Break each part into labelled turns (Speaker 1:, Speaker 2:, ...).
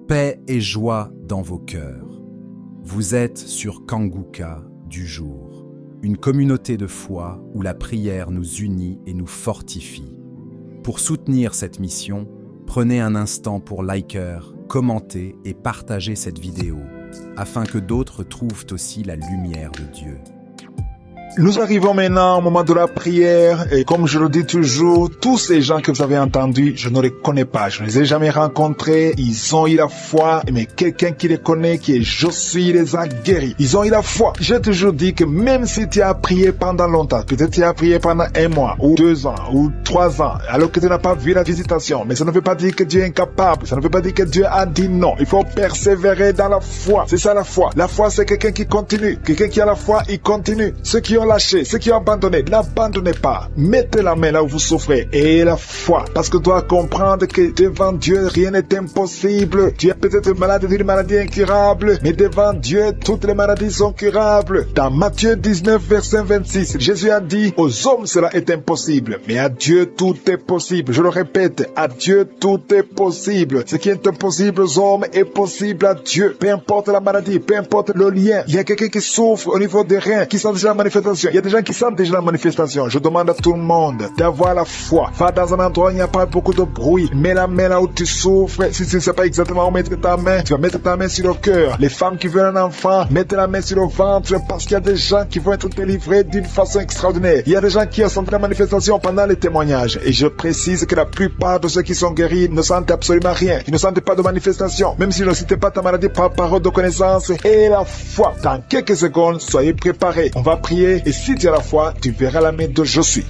Speaker 1: Paix et joie dans vos cœurs. Vous êtes sur Kanguka du jour, une communauté de foi où la prière nous unit et nous fortifie. Pour soutenir cette mission, prenez un instant pour liker, commenter et partager cette vidéo, afin que d'autres trouvent aussi la lumière de Dieu.
Speaker 2: Nous arrivons maintenant au moment de la prière et comme je le dis toujours, tous ces gens que vous avez entendus, je ne les connais pas, je ne les ai jamais rencontrés, ils ont eu la foi, mais quelqu'un qui les connaît, qui est Josué, les a guéris. Ils ont eu la foi. J'ai toujours dit que même si tu as prié pendant longtemps, peut-être tu as prié pendant 1 mois, ou 2 ans, ou 3 ans, alors que tu n'as pas vu la visitation, mais ça ne veut pas dire que Dieu est incapable, ça ne veut pas dire que Dieu a dit non. Il faut persévérer dans la foi. C'est ça la foi. La foi, c'est quelqu'un qui continue. Quelqu'un qui a la foi, il continue. Ceux qui ont lâché, ceux qui ont abandonné, n'abandonnez pas. Mettez la main là où vous souffrez et la foi. Parce que tu dois comprendre que devant Dieu, rien n'est impossible. Tu es peut-être malade d'une maladie incurable, mais devant Dieu, toutes les maladies sont curables. Dans Matthieu 19, verset 26, Jésus a dit, aux hommes cela est impossible, mais à Dieu tout est possible. Je le répète, à Dieu tout est possible. Ce qui est impossible aux hommes est possible à Dieu. Peu importe la maladie, peu importe le lien. Il y a quelqu'un qui souffre au niveau des reins, qui sent déjà la manifestation. Il y a des gens qui sentent déjà la manifestation. Je demande à tout le monde d'avoir la foi. Va dans un endroit où il n'y a pas beaucoup de bruit. Mets la main là où tu souffres. Si tu ne sais pas exactement où mettre ta main, tu vas mettre ta main sur le cœur. Les femmes qui veulent un enfant, mettez la main sur le ventre parce qu'il y a des gens qui vont être délivrés d'une façon extraordinaire. Il y a des gens qui ont senti la manifestation pendant les témoignages. Et je précise que la plupart de ceux qui sont guéris ne sentent absolument rien. Ils ne sentent pas de manifestation. Même si je ne cite pas ta maladie par parole de connaissance et la foi. Dans quelques secondes, soyez préparés. On va prier et si tu as la foi, tu verras la main de Josué.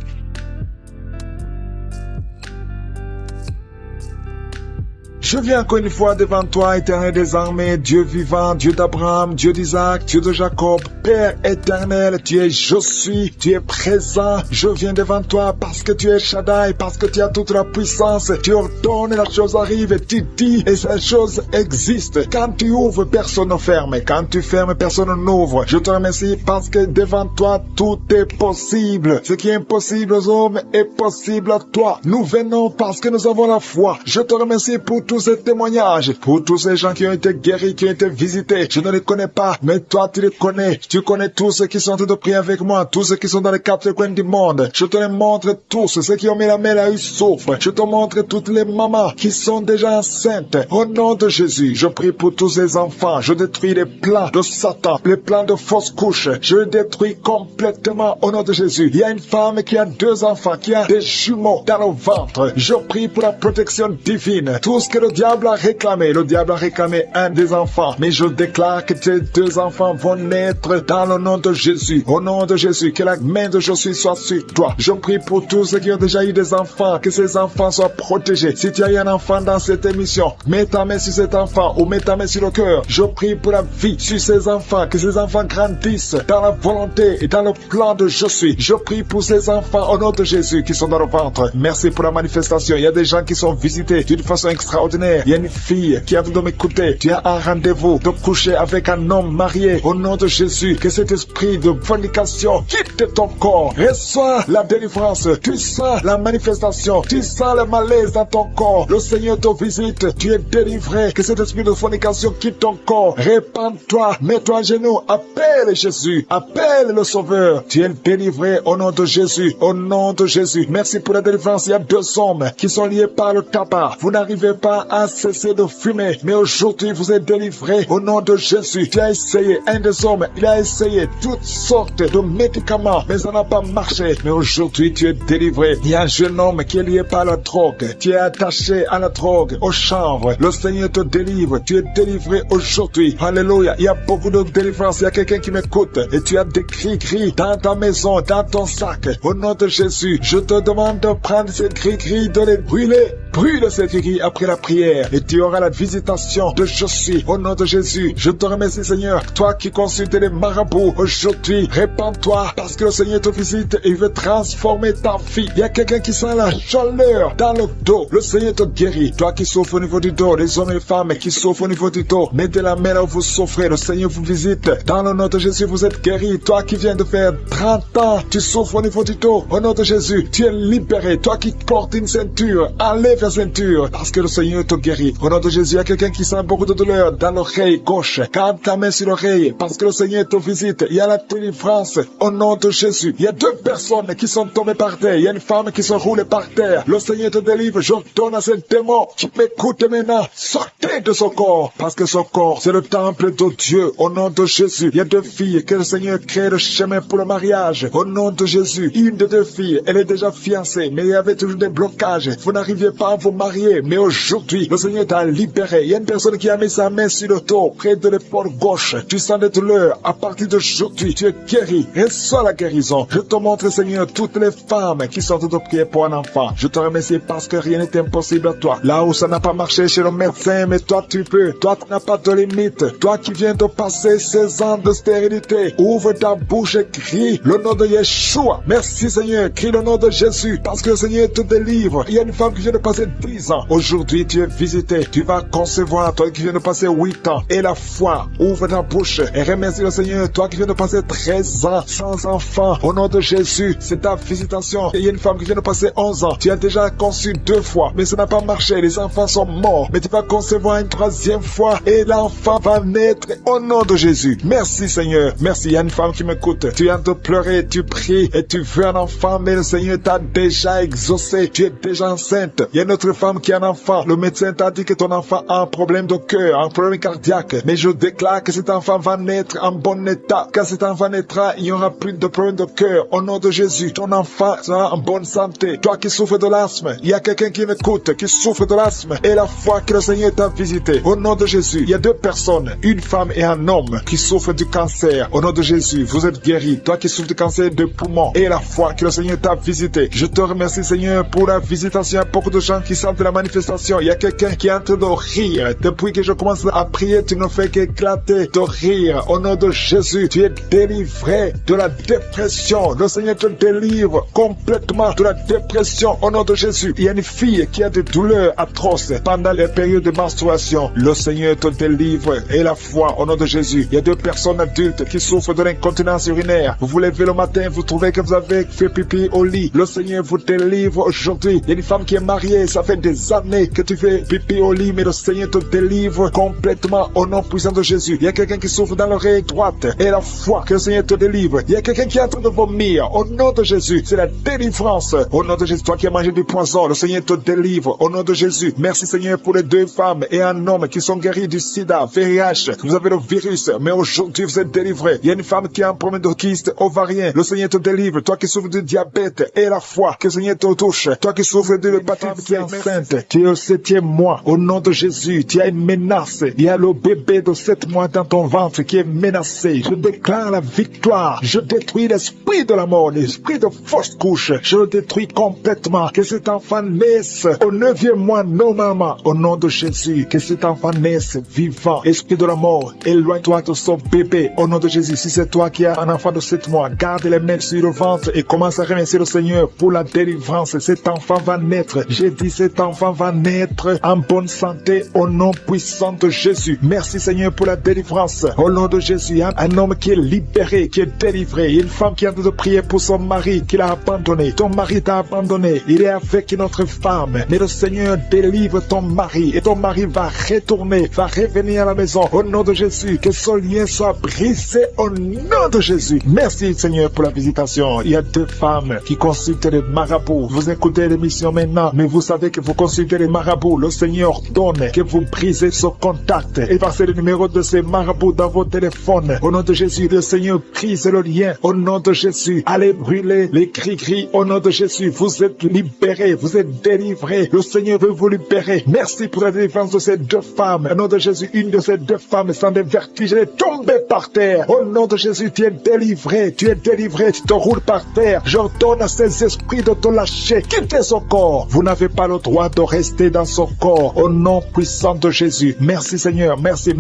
Speaker 2: Je viens encore une fois devant toi, éternel des armées, Dieu vivant, Dieu d'Abraham, Dieu d'Isaac, Dieu de Jacob, Père éternel, tu es Josué, tu es présent. Je viens devant toi parce que tu es Shaddai, parce que tu as toute la puissance. Tu ordonnes, la chose arrive, et tu dis, et cette chose existe. Quand tu ouvres, personne ne ferme. Quand tu fermes, personne n'ouvre. Je te remercie parce que devant toi, tout est possible. Ce qui est impossible aux hommes est possible à toi. Nous venons parce que nous avons la foi. Je te remercie pour tous ces témoignages, pour tous ces gens qui ont été guéris, qui ont été visités. Je ne les connais pas, mais toi tu les connais. Tu connais tous ceux qui sont en train de prier avec moi, tous ceux qui sont dans les 4 coins du monde. Je te les montre tous, ceux qui ont mis la main là, ils souffrent. Je te montre toutes les mamans qui sont déjà enceintes. Au nom de Jésus, je prie pour tous ces enfants. Je détruis les plans de Satan, les plans de fausses couches. Je les détruis complètement au nom de Jésus. Il y a une femme qui a 2 enfants, qui a des jumeaux dans le ventre. Je prie pour la protection divine. Tout ce que le diable a réclamé un des enfants, mais je déclare que tes 2 enfants vont naître dans le nom de Jésus. Au nom de Jésus, que la main de Jésus soit sur toi. Je prie pour tous ceux qui ont déjà eu des enfants, que ces enfants soient protégés. Si tu as eu un enfant dans cette émission, mets ta main sur cet enfant ou mets ta main sur le cœur. Je prie pour la vie sur ces enfants, que ces enfants grandissent dans la volonté et dans le plan de Jésus. Je prie pour ces enfants au nom de Jésus qui sont dans le ventre. Merci pour la manifestation. Il y a des gens qui sont visités d'une façon extraordinaire. Il y a une fille qui a voulu m'écouter. Tu as un rendez-vous de coucher avec un homme marié. Au nom de Jésus, que cet esprit de fornication quitte ton corps. Reçois la délivrance. Tu sens la manifestation. Tu sens le malaise dans ton corps. Le Seigneur te visite. Tu es délivré. Que cet esprit de fornication quitte ton corps. Répands-toi. Mets-toi à genoux. Appelle Jésus. Appelle le Sauveur. Tu es délivré au nom de Jésus. Au nom de Jésus. Merci pour la délivrance. Il y a 2 hommes qui sont liés par le tabac. Vous n'arrivez pas à cesser de fumer, mais aujourd'hui vous êtes délivré au nom de Jésus. Tu as essayé, un des hommes, il a essayé toutes sortes de médicaments, mais ça n'a pas marché. Mais aujourd'hui tu es délivré. Il y a un jeune homme qui est lié par la drogue. Tu es attaché à la drogue, au chanvre. Le Seigneur te délivre. Tu es délivré aujourd'hui. Alléluia. Il y a beaucoup de délivrance. Il y a quelqu'un qui m'écoute et tu as des cris-cris dans ta maison, dans ton sac. Au nom de Jésus, je te demande de prendre ces cris-cris, de les brûler. Brûle ces cris après la prière et tu auras la visitation de Josué. Au nom de Jésus, je te remercie Seigneur. Toi qui consultes les marabouts, aujourd'hui, répands-toi parce que le Seigneur te visite et il veut transformer ta vie. Il y a quelqu'un qui sent la chaleur dans le dos. Le Seigneur te guérit. Toi qui souffres au niveau du dos, les hommes et les femmes qui souffrent au niveau du dos, mettez la main là où vous souffrez. Le Seigneur vous visite. Dans le nom de Jésus, vous êtes guéri. Toi qui viens de faire 30 ans, tu souffres au niveau du dos. Au nom de Jésus, tu es libéré. Toi qui portes une ceinture, enlève ta ceinture, parce que le Seigneur te guérit. Au nom de Jésus, il y a quelqu'un qui sent beaucoup de douleur dans l'oreille gauche. Garde ta main sur l'oreille, parce que le Seigneur te visite. Il y a la délivrance. Au nom de Jésus, il y a 2 personnes qui sont tombées par terre. Il y a une femme qui se roule par terre. Le Seigneur te délivre. Je donne à ce démon qui m'écoute maintenant. Sortez de son corps, parce que son corps, c'est le temple de Dieu. Au nom de Jésus, il y a 2 filles que le Seigneur crée le chemin pour le mariage. Au nom de Jésus, une de 2 filles, elle est déjà fiancée, mais il y avait toujours des blocages. Vous n'arriviez pas à vous marier, mais aujourd'hui, le Seigneur t'a libéré. Il y a une personne qui a mis sa main sur le dos, près de l'épaule gauche. Tu sens des douleurs. À partir d'aujourd'hui, tu es guéri. Reçois la guérison. Je te montre, Seigneur, toutes les femmes qui sont de prier pour un enfant. Je te remercie parce que rien n'est impossible à toi. Là où ça n'a pas marché chez le médecin, mais toi tu peux. Toi tu n'as pas de limite. Toi qui viens de passer 16 ans de stérilité, ouvre ta bouche et crie le nom de Yeshua. Merci Seigneur, crie le nom de Jésus, parce que le Seigneur te délivre. Il y a une femme qui vient de passer 10 ans. Aujourd'hui tu es visité. Tu vas concevoir, toi qui viens de passer 8 ans. Et la foi, ouvre ta bouche et remercie le Seigneur. Toi qui viens de passer 13 ans sans enfant, au nom de Jésus, c'est ta visitation. Et il y a une femme qui vient de passer 11 ans. Tu as déjà conçu 2 fois, mais ça n'a pas marché. Les enfants sont morts, mais tu vas concevoir une 3e fois et l'enfant va naître au nom de Jésus. Merci Seigneur. Merci. Il y a une femme qui m'écoute. Tu viens de pleurer, tu pries et tu veux un enfant, mais le Seigneur t'a déjà exaucé. Tu es déjà enceinte. Il y a une autre femme qui a un enfant. Le médecin t'a dit que ton enfant a un problème de cœur, un problème cardiaque. Mais je déclare que cet enfant va naître en bon état. Quand cet enfant naîtra, il n'y aura plus de problème de cœur. Au nom de Jésus, ton enfant sera en bonne santé. Toi qui souffres de l'asthme, il y a quelqu'un qui m'écoute, qui souffre de l'asthme. Et la foi que le Seigneur t'a visité. Au nom de Jésus, il y a 2 personnes, une femme et un homme, qui souffrent du cancer. Au nom de Jésus, vous êtes guéris. Toi qui souffres du cancer de poumon. Et la foi que le Seigneur t'a visité. Je te remercie Seigneur pour la visitation. Il y a beaucoup de gens qui sentent la manifestation. Il y a quelqu'un qui est en train de rire. Depuis que je commence à prier, tu ne fais qu'éclater de rire. Au nom de Jésus, tu es délivré de la dépression. Le Seigneur te délivre complètement de la dépression. Au nom de Jésus, il y a une fille qui a des douleurs atroces pendant les périodes de menstruation. Le Seigneur te délivre. Et la foi, au nom de Jésus. Il y a 2 personnes adultes qui souffrent de l'incontinence urinaire. Vous vous levez le matin, vous trouvez que vous avez fait pipi au lit. Le Seigneur vous délivre aujourd'hui. Il y a une femme qui est mariée, ça fait des années que tu fais pipi au lit, mais le Seigneur te délivre complètement au nom puissant de Jésus. Il y a quelqu'un qui souffre dans l'oreille droite. Et la foi que le Seigneur te délivre. Il y a quelqu'un qui est en train de vomir. Au nom de Jésus, c'est la délivrance. Au nom de Jésus, toi qui as mangé du poison, le Seigneur te délivre. Au nom de Jésus, merci Seigneur pour les 2 femmes et un homme qui sont guéris du sida, VIH. Vous avez le virus, mais aujourd'hui vous êtes délivrés. Il y a une femme qui a un problème de kyste ovarien. Le Seigneur te délivre. Toi qui souffres du diabète et la foi que le Seigneur te touche. Toi qui souffres de l'hépatite qui est enceinte. Tu es au 7e mois. Au nom de Jésus, tu as une menace. Il y a le bébé de 7 mois dans ton ventre qui est menacé. Je déclare la victoire. Je détruis l'esprit de la mort, l'esprit de fausse couche. Je le détruis complètement. Que cet enfant naisse au 9e mois normalement. Au nom de Jésus, que cet enfant naisse vivant. Esprit de la mort, éloigne-toi de son bébé. Au nom de Jésus, si c'est toi qui as un enfant de 7 mois, garde les mains sur le ventre et commence à remercier le Seigneur pour la délivrance. Cet enfant va naître. J'ai dit cet enfant va naître en bonne santé au nom puissant de Jésus. Merci Seigneur pour la délivrance. Au nom de Jésus, un homme qui est libéré, qui est délivré. Une femme qui est en train de prier pour son mari qui l'a abandonné. Ton mari t'a abandonné. Il est avec une autre femme. Mais le Seigneur délivre ton mari et ton mari va retourner, va revenir à la maison. Au nom de Jésus, que son lien soit brisé au nom de Jésus. Merci Seigneur pour la visitation. Il y a 2 femmes qui consultent les marabouts. Vous écoutez l'émission maintenant, mais vous savez que vous consultez les marabouts. Le Seigneur donne que vous brisez ce contact et passez le numéro de ces marabouts dans vos téléphones. Au nom de Jésus, le Seigneur brise le lien. Au nom de Jésus, allez brûler les cris-cris. Au nom de Jésus, vous êtes libérés, vous êtes délivrés. Le Seigneur veut vous libérer. Merci pour la délivrance de ces 2 femmes. Au nom de Jésus, une de ces 2 femmes sans des vertiges, elle est tombée par terre. Au nom de Jésus, tu es délivré, tu te roules par terre. J'ordonne à ces esprits de te lâcher. Quittez son corps. Vous n'avez pas le droit de rester dans son corps. Au nom puissant de Jésus. Merci Seigneur, merci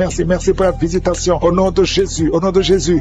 Speaker 2: pour la visitation. Au nom de Jésus,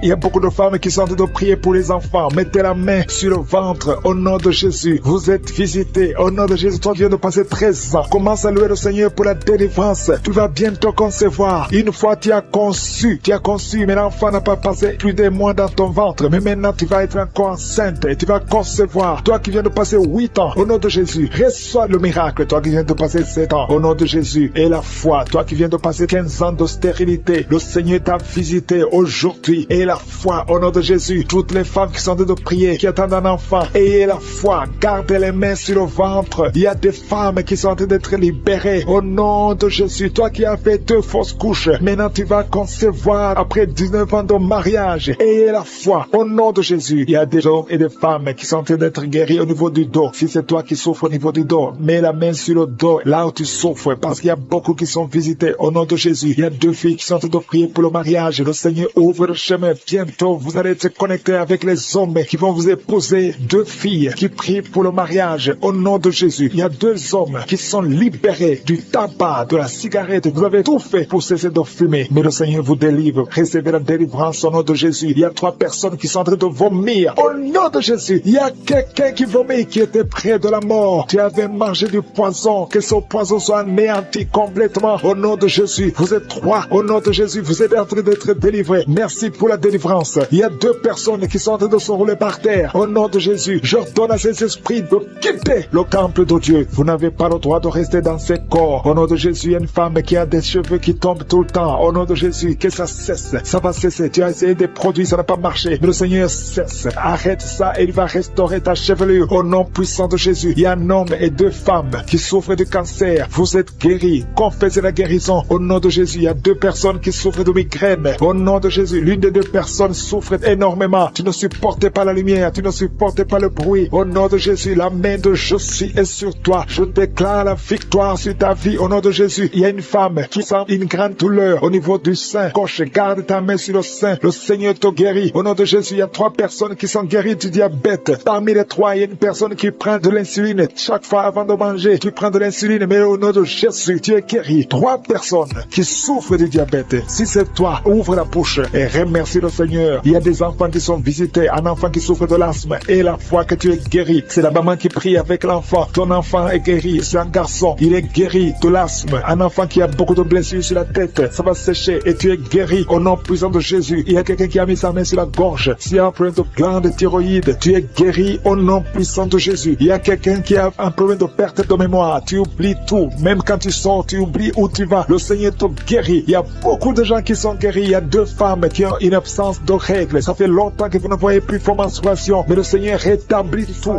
Speaker 2: il y a beaucoup de femmes qui sont en train de prier pour les enfants. Mettez la main sur le ventre. Au nom de Jésus, vous êtes visités. Au nom de Jésus, toi qui viens de passer 13 ans, commence à louer le Seigneur pour la délivrance. Tu vas bientôt concevoir. Une fois tu as conçu conçu, mais l'enfant n'a pas passé plus de mois dans ton ventre. Mais maintenant, tu vas être encore enceinte et tu vas concevoir. Toi qui viens de passer 8 ans, au nom de Jésus, reçois le miracle. Toi qui viens de passer 7 ans, au nom de Jésus, et la foi. Toi qui viens de passer 15 ans de stérilité, le Seigneur t'a visité aujourd'hui. Et la foi, au nom de Jésus, toutes les femmes qui sont en train de prier, qui attendent un enfant, ayez la foi, gardez les mains sur le ventre. Il y a des femmes qui sont en train d'être libérées, au nom de Jésus. Toi qui as fait 2 fausses couches, maintenant tu vas concevoir après 19 ans de mariage. Ayez la foi, au nom de Jésus. Il y a des hommes et des femmes qui sont en train d'être guéris au niveau du dos. Si c'est toi qui souffres au niveau du dos, mets la main sur le dos, là où tu souffres, parce qu'il y a beaucoup qui sont visités au nom de Jésus. Il y a 2 filles qui sont en train de prier pour le mariage. Le Seigneur ouvre le chemin. Bientôt, vous allez être connectés avec les hommes qui vont vous épouser. 2 filles qui prient pour le mariage au nom de Jésus. Il y a 2 hommes qui sont libérés du tabac, de la cigarette. Vous avez tout fait pour cesser de fumer, mais le Seigneur vous délivre. Recevez la délivrance au nom de Jésus. Il y a 3 personnes qui sont en train de vomir au nom de Jésus. Il y a quelqu'un qui vomit, qui était près de la mort. Tu avais mangé du poison, que ce poison soit anéanti complètement au nom de Jésus. Vous êtes 3 au nom de Jésus. Vous êtes en train d'être délivrés. Merci pour la délivrance. Il y a 2 personnes qui sont en train de se rouler par terre au nom de Jésus. J'ordonne à ces esprits de quitter le temple de Dieu. Vous n'avez pas le droit de rester dans ces corps. Au nom de Jésus, il y a une femme qui a des cheveux qui tombent tout le temps. Au nom de Jésus, que ça cesse. Ça va cesser. Tu as essayé des produits, ça n'a pas marché. Mais le Seigneur cesse. Arrête ça et il va restaurer ta chevelure. Au nom puissant de Jésus, il y a un homme et 2 femmes qui souffrent de cancer. Vous êtes guéris. Confessez la guérison. Au nom de Jésus, il y a 2 personnes qui souffrent de migraine. Au nom de Jésus, l'une des 2 personnes souffre énormément. Tu ne supportes pas la lumière. Tu ne supportes pas le bruit. Au nom de Jésus, la main de je suis est sur toi. Je déclare la victoire sur ta vie. Au nom de Jésus, il y a une femme qui sent une grande douleur au niveau du sein gauche. Garde ta main sur le sein. Le Seigneur te guérit. Au nom de Jésus, il y a 3 personnes qui sont guéries du diabète. Parmi les 3, il y a une personne qui prend de l'insuline. Chaque fois avant de manger, tu prends de l'insuline. Mais au nom de Jésus, tu es guéri. 3 personnes qui souffrent du diabète. Si c'est toi, ouvre la bouche et remercie le Seigneur. Il y a des enfants qui sont visités. Un enfant qui souffre de l'asthme. Et la foi que tu es guéri. C'est la maman qui prie avec l'enfant. Ton enfant est guéri. C'est un garçon. Il est guéri de l'asthme. Un enfant qui a beaucoup de blessures sur la tête. Ça va sécher et tu es guéri au nom puissant de Jésus. Il y a quelqu'un qui a mis sa main sur la gorge. S'il y a un problème de glande thyroïde, tu es guéri au nom puissant de Jésus. Il y a quelqu'un qui a un problème de perte de mémoire. Tu oublies tout. Même quand tu sors, tu oublies où tu vas. Le Seigneur te guérit. Il y a beaucoup de gens qui sont guéris. Il y a 2 femmes qui ont une absence de règles. Ça fait longtemps que vous ne voyez plus vos menstruations. Mais le Seigneur rétablit tout.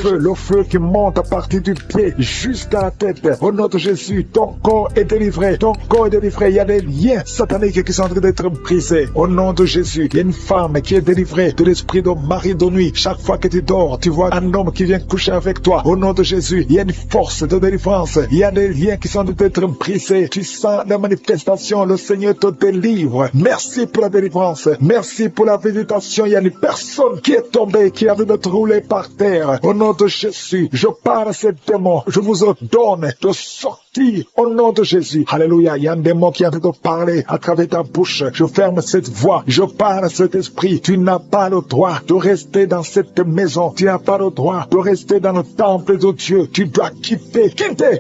Speaker 2: Le feu qui monte à partir du pied jusqu'à la tête. Au nom de Jésus, ton corps est délivré. Ton corps est délivré. Il y a des liens sataniques qui sont en train d'être brisés. Au nom de Jésus, il y a une femme qui est délivrée de l'esprit de mari de nuit. Chaque fois que tu dors, tu vois un homme qui vient coucher avec toi. Au nom de Jésus, il y a une force de délivrance. Il y a des liens qui sont en train d'être brisés. Tu sens la manifestation. Le Seigneur te délivre. Merci pour la délivrance. Merci pour la visitation. Il y a une personne qui est tombée, qui a de te rouler par terre. Au nom de Jésus, je parle à ces démons. Je vous ordonne de sortir au nom de Jésus. Alléluia. Il y a un démon qui est en train de parler à travers ta bouche. Je ferme cette voix. Je parle à cet esprit. Tu n'as pas le droit de rester dans cette maison. Tu n'as pas le droit de rester dans le temple de Dieu. Tu dois quitter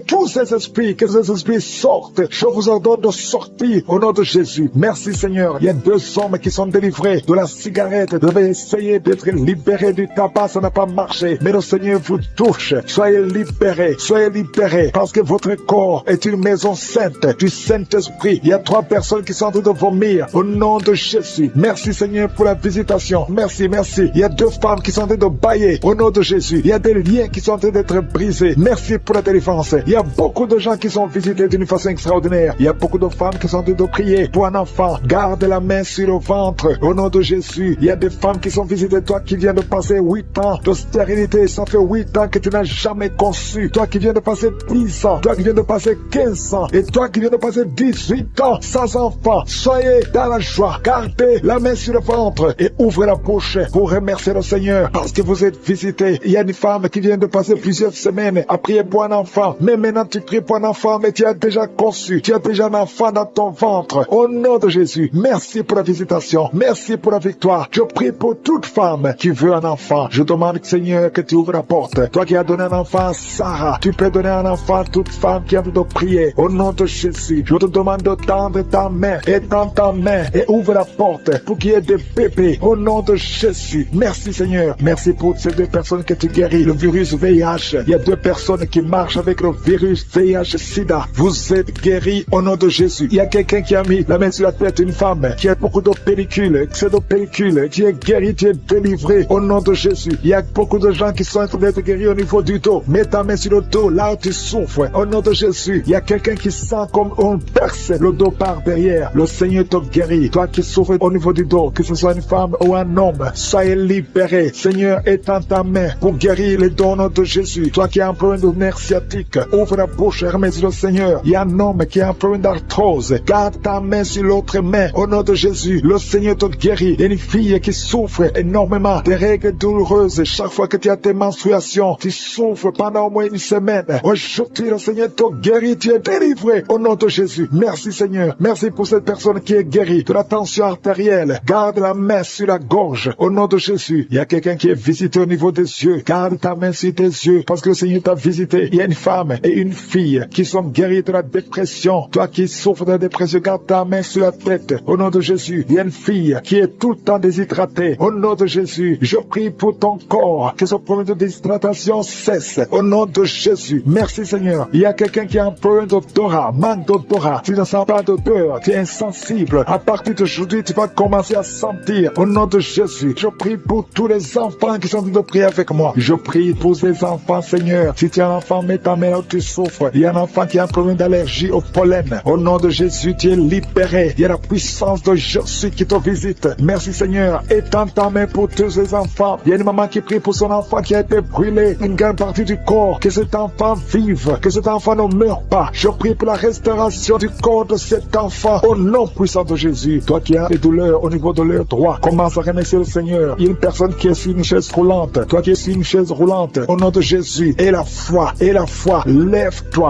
Speaker 2: tous ces esprits. Que ces esprits sortent. Je vous ordonne de sortir au nom de Jésus. Merci Seigneur. Il y a 2 hommes qui sont délivrés de la cigarette. Vous avez essayé d'être libérés du tabac. Ça n'a pas marché. Mais le Seigneur vous touche. Soyez libérés. Soyez libérés. Parce que votre corps est une maison sainte du Saint-Esprit. Il y a 3 personnes qui sont en train de vomir au nom de Jésus. Merci Seigneur pour la visitation. Merci, merci. Il y a 2 femmes qui sont en train de bailler au nom de Jésus. Il y a des liens qui sont en train d'être brisés. Merci pour la délivrance. Il y a beaucoup de gens qui sont visités d'une façon extraordinaire. Il y a beaucoup de femmes qui sont en train de prier pour un enfant. Garde la main sur le ventre au nom de Jésus. Il y a des femmes qui sont visitées. Toi qui viens de passer 8 ans de stérilité. Ça fait 8 ans que tu n'as jamais conçu. Toi qui viens de passer 10 ans. Toi qui viens de passer 15 ans. Et toi qui viens de passer 18 ans sans enfant. Soyez dans la joie. Gardez la main sur le ventre et ouvrez la bouche pour remercier le Seigneur parce que vous êtes visités. Il y a une femme qui vient de passer plusieurs semaines à prier pour un enfant. Mais maintenant tu pries pour un enfant, mais tu as déjà conçu. Tu as déjà un enfant dans ton ventre. Au nom de Jésus, merci pour la visitation. Merci pour la victoire. Je prie pour toute femme qui veut un enfant. Je demande, Seigneur, que tu ouvres la porte. Toi qui as donné un enfant à Sarah, tu peux donner un enfant à toute femme qui a train de prier. Au nom de Jésus, je te demande de tendre ta main, étends ta main et ouvre la porte pour qu'il y ait des bébés. Au nom de Jésus, merci Seigneur. Merci pour ces 2 personnes que tu guéris. Le virus VIH, il y a 2 personnes qui marchent avec le virus VIH-Sida. Vous êtes guéris au nom de Jésus. Il y a quelqu'un qui a mis la main sur la tête d'une femme qui a beaucoup de pellicules, pseudo-pellicules. Tu es guéri, tu es délivré au nom de Jésus. Il y a beaucoup de gens qui sont en train d'être guéris au niveau du dos. Mets ta main sur le dos, là où tu souffres. Au nom de Jésus, il y a quelqu'un qui sent comme on perce le dos par derrière. Le Seigneur te guérit. Toi qui souffres au niveau du dos, que ce soit une femme ou un homme, soyez libéré. Seigneur, étends ta main pour guérir les dons au nom de Jésus. Toi qui as un problème de nerf sciatique, ouvre la bouche et remercie le Seigneur. Il y a un homme qui a un problème d'arthrose. Garde ta main sur l'autre main. Au nom de Jésus, le Seigneur te guérit. Il y a une fille qui souffre énormément des règles douloureuses. Chaque fois que tu as tes menstruations, tu souffres pendant au moins une semaine. Aujourd'hui, le Seigneur te guérit. Tu es délivré au nom de Jésus. Merci Seigneur. Merci pour cette personne qui est guérie de la tension artérielle. Garde la main sur la gorge. Au nom de Jésus, il y a quelqu'un qui est visité au niveau des yeux. Garde ta main sur tes yeux parce que le Seigneur t'a visité. Il y a une femme et une fille qui sont guéries de la dépression. Toi qui souffres de la dépression, garde ta main sur la tête. Au nom de Jésus, il y a une fille qui est tout le temps déshydratée. Au nom de Jésus, je prie pour ton corps, que ce problème de déshydratation cesse. Au nom de Jésus, merci Seigneur. Il y a quelqu'un qui a un problème d'odorat, manque d'odorat. Tu ne sens pas d'odeur, tu es insensible. À partir d'aujourd'hui, tu vas commencer à sentir. Au nom de Jésus, je prie pour tous les enfants qui sont en train de prier avec moi. Je prie pour ces enfants, Seigneur. Si tu as un enfant, mets ta main là où tu souffres. Il y a un enfant qui a un problème d'allergie au pollen. Au nom de Jésus, tu es libéré. Il y a la puissance de Jésus qui te visite. Merci Seigneur. Étends ta main pour tous ces enfants. Il y a une maman qui prie pour son enfant qui a été brûlé, une grande partie du corps. Que cet enfant vive, que cet enfant ne meure pas. Je prie pour la restauration du corps de cet enfant. Au nom puissant de Jésus. Toi qui as des douleurs au niveau de leur droit, commence à remercier le Seigneur. Il y a une personne qui est sur une chaise roulante. Toi qui es sur une chaise roulante, au nom de Jésus. Et la foi, lève-toi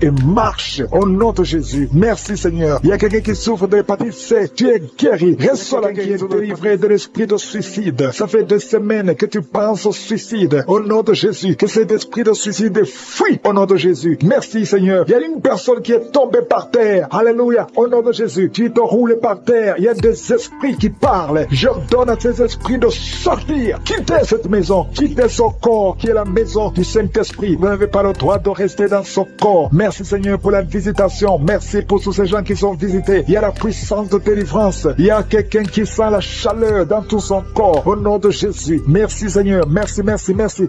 Speaker 2: et marche. Au nom de Jésus. Merci Seigneur. Il y a quelqu'un qui souffre de l'hépatite C. Tu es guéri. Reçois la guérison, délivré de l'esprit de suicide. Ça fait 2 semaines que tu penses au suicide. Au nom de Jésus. Que cet esprit de suicide fuit. Au nom de Jésus. Merci Seigneur. Il y a une personne qui est tombée par terre. Alléluia. Au nom de Jésus. Tu te roules par terre. Il y a des esprits qui parlent. Je donne à ces esprits de sortir. Quittez cette maison. Quittez son corps qui est la maison du Saint-Esprit. Vous n'avez pas le droit de rester dans son corps. Merci Seigneur pour la visitation. Merci pour tous ces gens qui sont visités. Il y a la puissance de délivrance. Il y a quelqu'un qui sent la chaleur dans tout son corps. Au nom de Jésus. Merci Seigneur. Merci.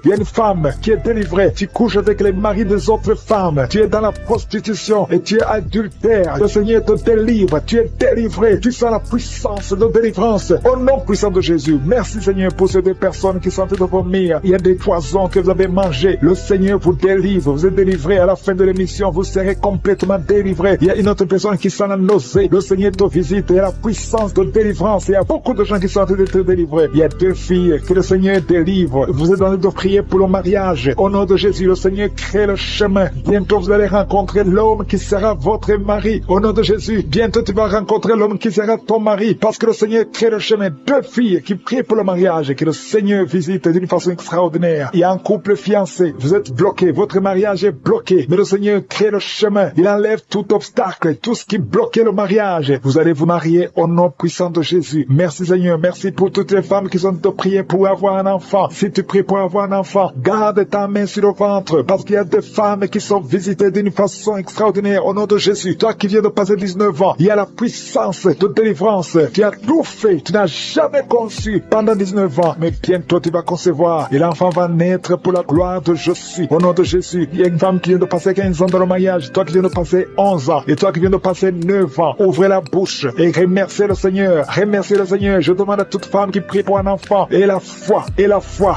Speaker 2: Il y a une femme qui est délivrée. Tu couches avec les maris des autres femmes. Tu es dans la prostitution et tu es adultère. Le Seigneur te délivre. Tu es délivré. Tu sens la puissance de délivrance. Au nom puissant de Jésus. Merci Seigneur pour ces 2 personnes qui sont en train de vomir. Il y a des poisons que vous avez mangés. Le Seigneur vous délivre. Vous êtes délivré. À la fin de l'émission, vous serez complètement délivré. Il y a une autre personne qui sent la nausée. Le Seigneur te visite. Il y a la puissance de délivrance. Il y a beaucoup de gens qui sont en train d'être délivrés. Il y a 2 filles que le Seigneur délivre. Vous êtes en train de prier pour le mariage. Au nom de Jésus, le Seigneur crée le chemin. Bientôt, vous allez rencontrer l'homme qui sera votre mari. Au nom de Jésus, bientôt tu vas rencontrer l'homme qui sera ton mari. Parce que le Seigneur crée le chemin. 2 filles qui prient pour le mariage et que le Seigneur visite d'une façon extraordinaire. Il y a un couple fiancé. Vous êtes bloqué. Votre mariage est bloqué. Mais le Seigneur crée le chemin. Il enlève tout obstacle, tout ce qui bloquait le mariage. Vous allez vous marier au nom puissant de Jésus. Merci Seigneur. Merci pour toutes les femmes qui sont de prier pour avoir un enfant. Si tu pries pour avoir un enfant, garde ta main sur le ventre. Parce qu'il y a des femmes qui sont visitées d'une façon extraordinaire au nom de Jésus. Toi qui viens de passer 19 ans, il y a la puissance de délivrance. Tu as tout fait. Tu n'as jamais conçu pendant 19 ans. Mais bientôt tu vas concevoir. Et l'enfant va naître pour la gloire de Jésus. Au nom de Jésus. Il y a une femme qui vient de passer 15 ans dans le mariage. Toi qui viens de passer 11 ans. Et toi qui viens de passer 9 ans. Ouvrez la bouche et remerciez le Seigneur. Remerciez le Seigneur. Je demande à toute femme qui prie pour un enfant. Et la foi.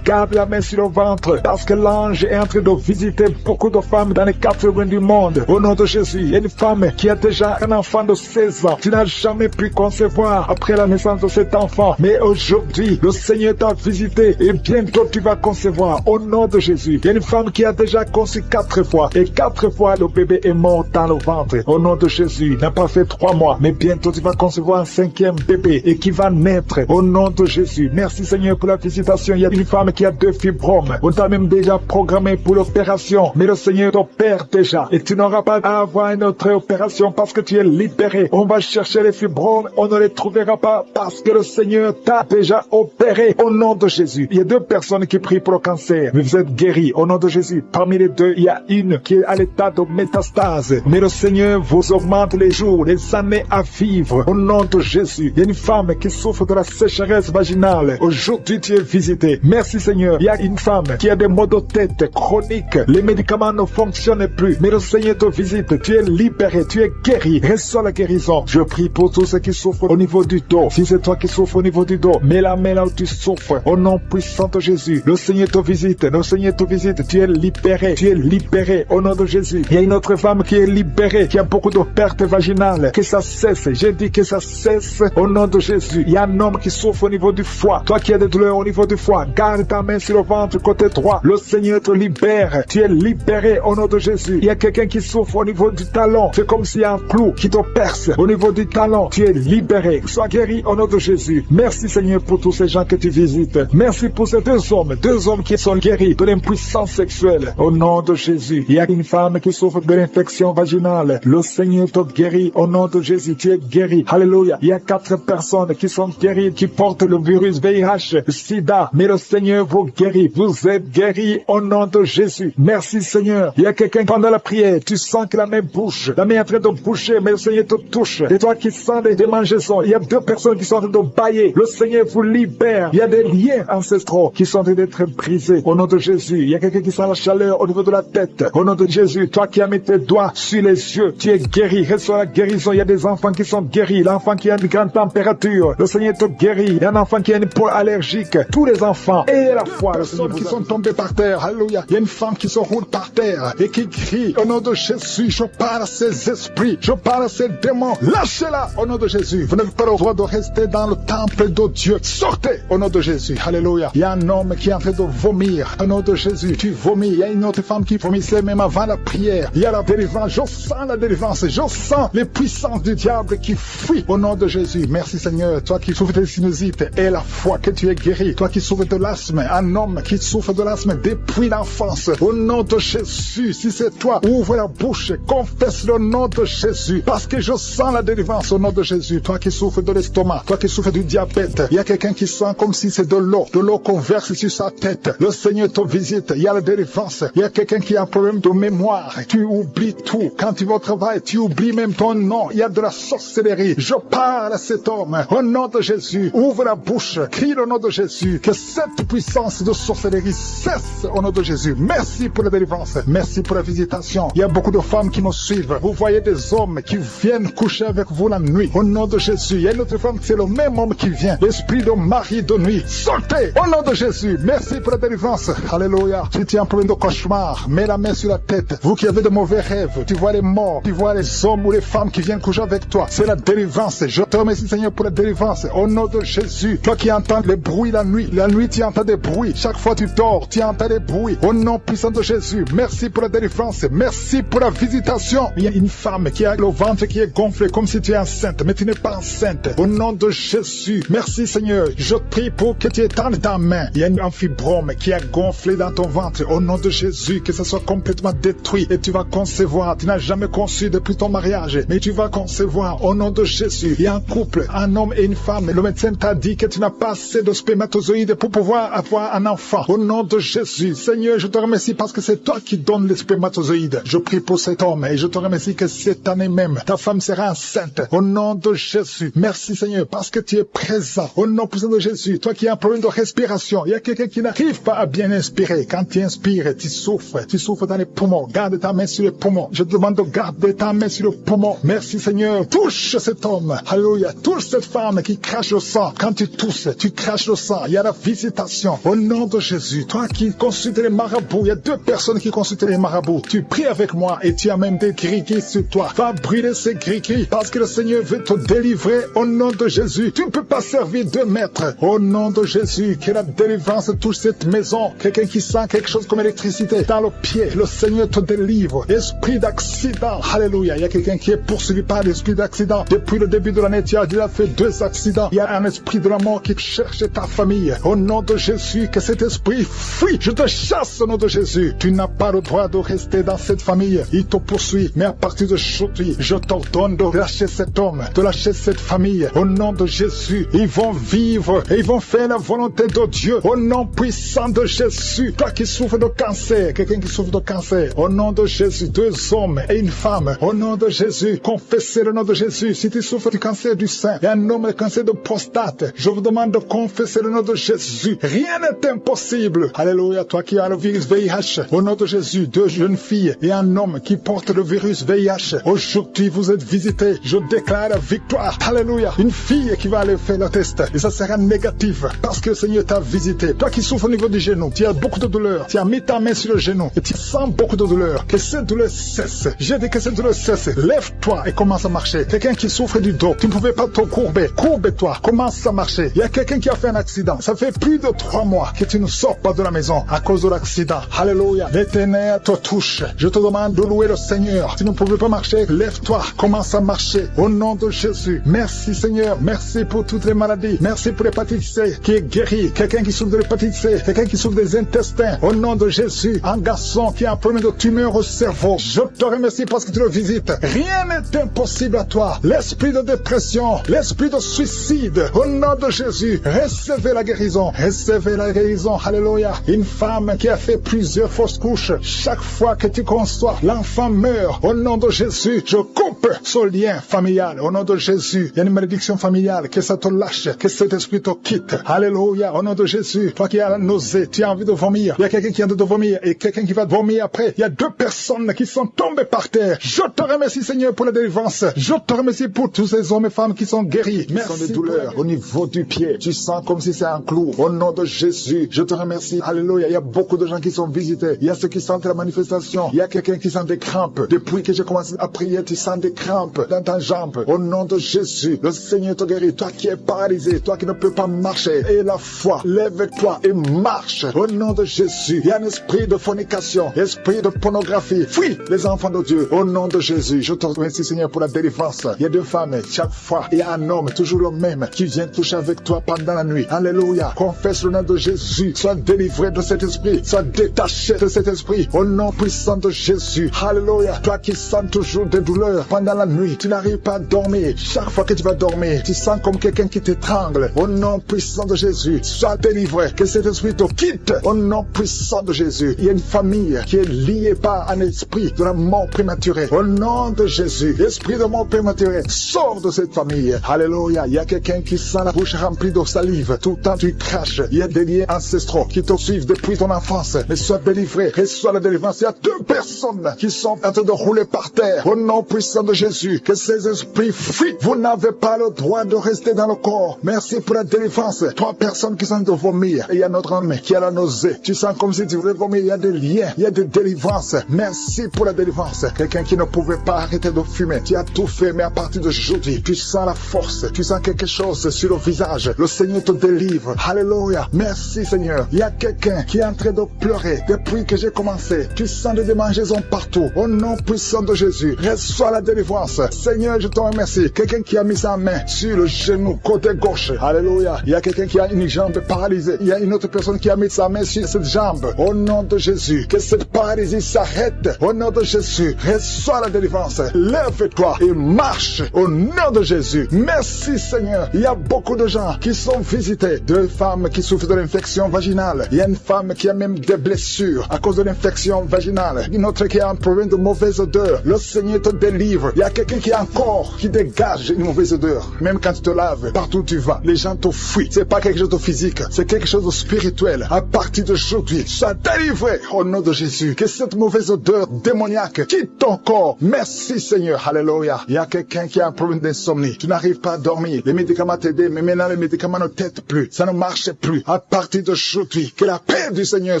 Speaker 2: Garde la main sur le ventre. Parce que l'ange est en train de visiter beaucoup de femmes dans les 4 coins du monde. Au nom de Jésus. Il y a une femme qui a déjà un enfant de 16 ans. Tu n'as jamais pu concevoir après la naissance de cet enfant. Mais aujourd'hui, le Seigneur t'a visité. Et bientôt tu vas concevoir. Au nom de Jésus. Il y a une femme qui a déjà conçu 4 fois. Et 4 fois le bébé est mort dans le ventre. Au nom de Jésus. Il n'a pas fait 3 mois. Mais bientôt tu vas concevoir un 5e bébé. Et qui va naître. Au nom de Jésus. Merci Seigneur pour la visitation. Il y a une femme qui a 2 fibromes. On t'a même déjà programmé pour l'opération. Mais le Seigneur t'opère Père, déjà. Et tu n'auras pas à avoir une autre opération parce que tu es libéré. On va chercher les fibromes, on ne les trouvera pas parce que le Seigneur t'a déjà opéré. Au nom de Jésus. Il y a 2 personnes qui prient pour le cancer, mais vous êtes guéris. Au nom de Jésus. Parmi les 2, il y a une qui est à l'état de métastase. Mais le Seigneur vous augmente les jours, les années à vivre. Au nom de Jésus. Il y a une femme qui souffre de la sécheresse vaginale. Aujourd'hui, tu es visité. Merci Seigneur. Il y a une femme qui a des maux de tête chroniques. Les médicaments ne fonctionnent plus. Mais le Seigneur te visite. Tu es libéré. Tu es guéri. Reçois la guérison. Je prie pour tous ceux qui souffrent au niveau du dos. Si c'est toi qui souffres au niveau du dos, mets la main là où tu souffres. Au nom puissant de Jésus. Le Seigneur te visite. Le Seigneur te visite. Tu es libéré. Tu es libéré. Au nom de Jésus. Il y a une autre femme qui est libérée, qui a beaucoup de pertes vaginales. Que ça cesse. J'ai dit que ça cesse. Au nom de Jésus. Il y a un homme qui souffre au niveau du foie. Toi qui as des douleurs au niveau du foie, garde ta main sur le ventre côté droit. Le Seigneur te libère. Tu es libéré au nom de Jésus. Il y a quelqu'un qui souffre au niveau du talon. C'est comme s'il y a un clou qui te perce au niveau du talon. Tu es libéré. Sois guéri au nom de Jésus. Merci Seigneur pour tous ces gens que tu visites. Merci pour ces 2 hommes qui sont guéris de l'impuissance sexuelle. Au nom de Jésus. Il y a une femme qui souffre de l'infection vaginale. Le Seigneur te guérit au nom de Jésus. Tu es guéri. Alléluia. Il y a 4 personnes qui sont guéries, qui portent le virus VIH, SIDA. Mais le Seigneur vous guérit. Vous êtes guéris au nom de Jésus. Merci Seigneur. Il y a quelqu'un pendant la prière, tu sens que la main bouge. La main est en train de bouger, mais le Seigneur te touche. Et toi qui sens des démangeaisons, il y a 2 personnes qui sont en train de bailler. Le Seigneur vous libère. Il y a des liens ancestraux qui sont en train d'être brisés. Au nom de Jésus. Il y a quelqu'un qui sent la chaleur au niveau de la tête. Au nom de Jésus, toi qui as mis tes doigts sur les yeux, tu es guéri. Reçois la guérison. Il y a des enfants qui sont guéris. L'enfant qui a une grande température, le Seigneur te guérit. Il y a un enfant qui a une peau allergique. Tous les enfants et la foi. Les personnes qui sont tombées par terre. Alléluia. Il y a une femme qui se roule par terre et qui crie au nom de Jésus. Je parle à ces esprits. Je parle à ces démons. Lâchez-la au nom de Jésus. Vous n'avez pas le droit de rester dans le temple de Dieu. Sortez au nom de Jésus. Alléluia. Il y a un homme qui est en train de vomir au nom de Jésus. Tu vomis. Il y a une autre femme qui vomissait même avant la prière. Il y a la délivrance. Je sens la délivrance. Je sens les puissances du diable qui fuient au nom de Jésus. Merci Seigneur. Toi qui souffres de sinusite et la foi que tu es guéri. Toi qui souffres de l'asthme. Un homme qui souffre de l'asthme depuis l'enfance. Au nom de Jésus. Si c'est toi, ouvre la bouche. Confesse le nom de Jésus. Parce que je sens la délivrance au nom de Jésus. Toi qui souffres de l'estomac. Toi qui souffres du diabète. Il y a quelqu'un qui sent comme si c'est de l'eau. De l'eau qu'on verse sur sa tête. Le Seigneur te visite. Il y a la délivrance. Il y a quelqu'un qui a un problème de mémoire. Tu oublies tout. Quand tu vas au travail, tu oublies même ton nom. Il y a de la sorcellerie. Je parle à cet homme. Au nom de Jésus. Ouvre la bouche. Crie le nom de Jésus. Que cette puissance de sorcellerie cesse au nom de Jésus. Merci pour la délivrance. Merci pour la visitation. Il y a beaucoup de femmes qui nous suivent. Vous voyez des hommes qui viennent coucher avec vous la nuit. Au nom de Jésus. Il y a une autre femme, c'est le même homme qui vient. L'esprit de mari de nuit. Sortez au nom de Jésus. Merci pour la délivrance. Alléluia. Si tu as un problème de cauchemar, mets la main sur la tête. Vous qui avez de mauvais rêves, tu vois les morts, tu vois les hommes ou les femmes qui viennent coucher avec toi. C'est la délivrance. Je te remercie Seigneur pour la délivrance. Au nom de Jésus. Toi qui entends les bruits la nuit tu entends des bruits. Chaque fois tu dors, tu entends des bruits. Au nom puissant de Jésus. Merci pour la délivrance. Merci pour la visitation. Il y a une femme qui a le ventre qui est gonflé comme si tu es enceinte, mais tu n'es pas enceinte. Au nom de Jésus. Merci Seigneur. Je prie pour que tu étendes ta main. Il y a un fibrome qui a gonflé dans ton ventre. Au nom de Jésus, que ce soit complètement détruit et tu vas concevoir. Tu n'as jamais conçu depuis ton mariage, mais tu vas concevoir au nom de Jésus. Il y a un couple, un homme et une femme. Le médecin t'a dit que tu n'as pas assez de spermatozoïdes pour pouvoir avoir un enfant. Au nom de Jésus. Seigneur, je te remercie parce que c'est toi qui donnes les spermatozoïdes. Je prie pour cet homme et je te remercie que cette année même, ta femme sera enceinte. Au nom de Jésus. Merci Seigneur parce que tu es présent. Au nom puissant de Jésus. Toi qui as un problème de respiration. Il y a quelqu'un qui n'arrive pas à bien inspirer. Quand tu inspires, tu souffres. Tu souffres dans les poumons. Garde ta main sur les poumons. Je te demande de garder ta main sur le poumon. Merci Seigneur. Touche cet homme. Alléluia. Touche cette femme qui crache le sang. Quand tu tousses, tu craches le sang. Il y a la visitation. Au nom de Jésus. Toi qui consultes les marabouts. Il y a 2 personnes qui consultent les marabouts. Tu pries avec moi et tu as même des gris-gris sur toi. Va brûler ces gris-gris parce que le Seigneur veut te délivrer au nom de Jésus. Tu ne peux pas servir 2 maîtres. Au nom de Jésus. Que la délivrance touche cette maison. Quelqu'un qui sent quelque chose comme électricité dans le pied. Le Seigneur te délivre. Esprit d'accident. Alléluia. Il y a quelqu'un qui est poursuivi par l'esprit d'accident. Depuis le début de l'année, tu as déjà fait 2 accidents. Il y a un esprit de la mort qui cherche ta famille. Au nom de Jésus, que cet esprit fuit. Je te chasse au nom de Jésus. Tu n'as pas le droit de rester rester dans cette famille. Il te poursuit, mais à partir d'aujourd'hui, je t'ordonne de lâcher cet homme, de lâcher cette famille. Au nom de Jésus, ils vont vivre et ils vont faire la volonté de Dieu. Au nom puissant de Jésus, toi qui souffres de cancer, quelqu'un qui souffre de cancer, au nom de Jésus, 2 hommes et une femme, au nom de Jésus, confessez le nom de Jésus. Si tu souffres du cancer du sein et un homme de cancer de prostate, je vous demande de confesser le nom de Jésus. Rien n'est impossible. Alléluia, toi qui as le virus VIH, au nom de Jésus, 2 jeunes filles et un homme qui porte le virus VIH, aujourd'hui vous êtes visités. Je déclare la victoire. Alléluia, une fille qui va aller faire le test et ça sera négatif parce que le Seigneur t'a visité. Toi qui souffres au niveau du genou, tu as beaucoup de douleur, tu as mis ta main sur le genou et tu sens beaucoup de douleur. Que cette douleur cesse. J'ai dit que cette douleur cesse. Lève-toi et commence à marcher. Quelqu'un qui souffre du dos, tu ne pouvais pas te courber. Courbe-toi, commence à marcher. Il y a quelqu'un qui a fait un accident. Ça fait plus de 3 mois que tu ne sors pas de la maison à cause de l'accident. Alléluia. L'Éternel te touche. Je te demande de louer le Seigneur. Tu ne pouvais pas marcher, lève-toi, commence à marcher. Au nom de Jésus. Merci Seigneur. Merci pour toutes les maladies. Merci pour l'hépatite C qui est guérie. Quelqu'un qui souffre de l'hépatite C. Quelqu'un qui souffre des intestins. Au nom de Jésus. Un garçon qui a un problème de tumeur au cerveau. Je te remercie parce que tu le visites. Rien n'est impossible à toi. L'esprit de dépression, l'esprit de suicide, au nom de Jésus, recevez la guérison. Recevez la guérison. Alléluia. Une femme qui a fait plusieurs fausses couches. Chaque fois que tu conçois, l'enfant meurt. Au nom de Jésus, je coupe ce lien familial. Au nom de Jésus, il y a une malédiction familiale. Que ça te lâche. Que cet esprit te quitte. Alléluia. Au nom de Jésus, toi qui as la nausée, tu as envie de vomir. Il y a quelqu'un qui a envie de vomir et quelqu'un qui va vomir après. Il y a 2 personnes qui sont tombées par terre. Je te remercie Seigneur pour la délivrance. Je te remercie pour tous ces hommes et femmes qui sont guéris. Merci sont des douleurs au niveau du pied. Tu sens comme si c'est un clou. Au nom de Jésus, je te remercie. Alléluia. Il y a beaucoup de gens qui sont visités. Il y a ceux qui sentent la manifestation. Il y a quelqu'un qui sent des crampes. Depuis que j'ai commencé à prier, tu sens des crampes dans ta jambe. Au nom de Jésus, le Seigneur te guérit. Toi qui es paralysé, toi qui ne peux pas marcher. Et la foi, lève-toi et marche. Au nom de Jésus, il y a un esprit de fornication, esprit de pornographie. Fuis les enfants de Dieu. Au nom de Jésus, je te remercie Seigneur pour la délivrance. Il y a 2 femmes, chaque fois, il y a un homme, toujours le même, qui vient toucher avec toi pendant la nuit. Alléluia. Confesse le nom de Jésus. Sois délivré de cet esprit. Sois détaché de cet esprit. Au nom puissant de Jésus. Alléluia. Toi qui sens toujours des douleurs pendant la nuit, tu n'arrives pas à dormir. Chaque fois que tu vas dormir, tu sens comme quelqu'un qui t'étrangle. Au nom puissant de Jésus, sois délivré. Que cet esprit te quitte. Au nom puissant de Jésus. Il y a une famille qui est liée par un esprit de la mort prématurée. Au nom de Jésus, esprit de mort prématurée, sors de cette famille. Alléluia. Il y a quelqu'un qui sent la bouche remplie de salive. Tout le temps tu craches. Il y a des liens ancestraux qui te suivent depuis ton enfance. Mais sois délivré. Reçois la délivrance. Il y a 2 personnes qui sont en train de rouler par terre. Au nom puissant de Jésus, que ces esprits fuient. Vous n'avez pas le droit de rester dans le corps. Merci pour la délivrance. 3 personnes qui sont de vomir. Et il y a notre homme qui a la nausée. Tu sens comme si tu voulais vomir. Il y a des liens. Il y a des délivrances. Merci pour la délivrance. Quelqu'un qui ne pouvait pas arrêter de fumer. Tu as tout fait, mais à partir d'aujourd'hui, tu sens la force. Tu sens quelque chose sur le visage. Le Seigneur te délivre. Alléluia. Merci Seigneur. Il y a quelqu'un qui est en train de pleurer depuis que j'ai commencé. Tu sens des démangeaisons partout. Au nom puissant de Jésus, reçois la délivrance. Seigneur, je te remercie. Quelqu'un qui a mis sa main sur le genou côté gauche. Alléluia. Il y a quelqu'un qui a une jambe paralysée. Il y a une autre personne qui a mis sa main sur cette jambe. Au nom de Jésus, que cette paralysie s'arrête. Au nom de Jésus, reçois la délivrance. Lève-toi et marche. Au nom de Jésus. Merci Seigneur. Il y a beaucoup de gens qui sont visités. 2 femmes qui souffrent de l'infection vaginale. Il y a une femme qui a même des blessures à cause de l'infection vaginale. Une autre qui a un problème de mauvaise odeur. Le Seigneur te délivre. Il y a quelqu'un qui a un corps qui dégage une mauvaise odeur. Même quand tu te laves, partout où tu vas, les gens te fuient. C'est pas quelque chose de physique, c'est quelque chose de spirituel. À partir d'aujourd'hui, sois délivré au nom de Jésus. Que cette mauvaise odeur démoniaque quitte ton corps. Merci Seigneur. Alléluia. Il y a quelqu'un qui a un problème d'insomnie. Tu n'arrives pas à dormir. Les médicaments t'aident, mais maintenant les médicaments ne t'aident plus. Ça ne marche plus. À partir d'aujourd'hui, que la paix du Seigneur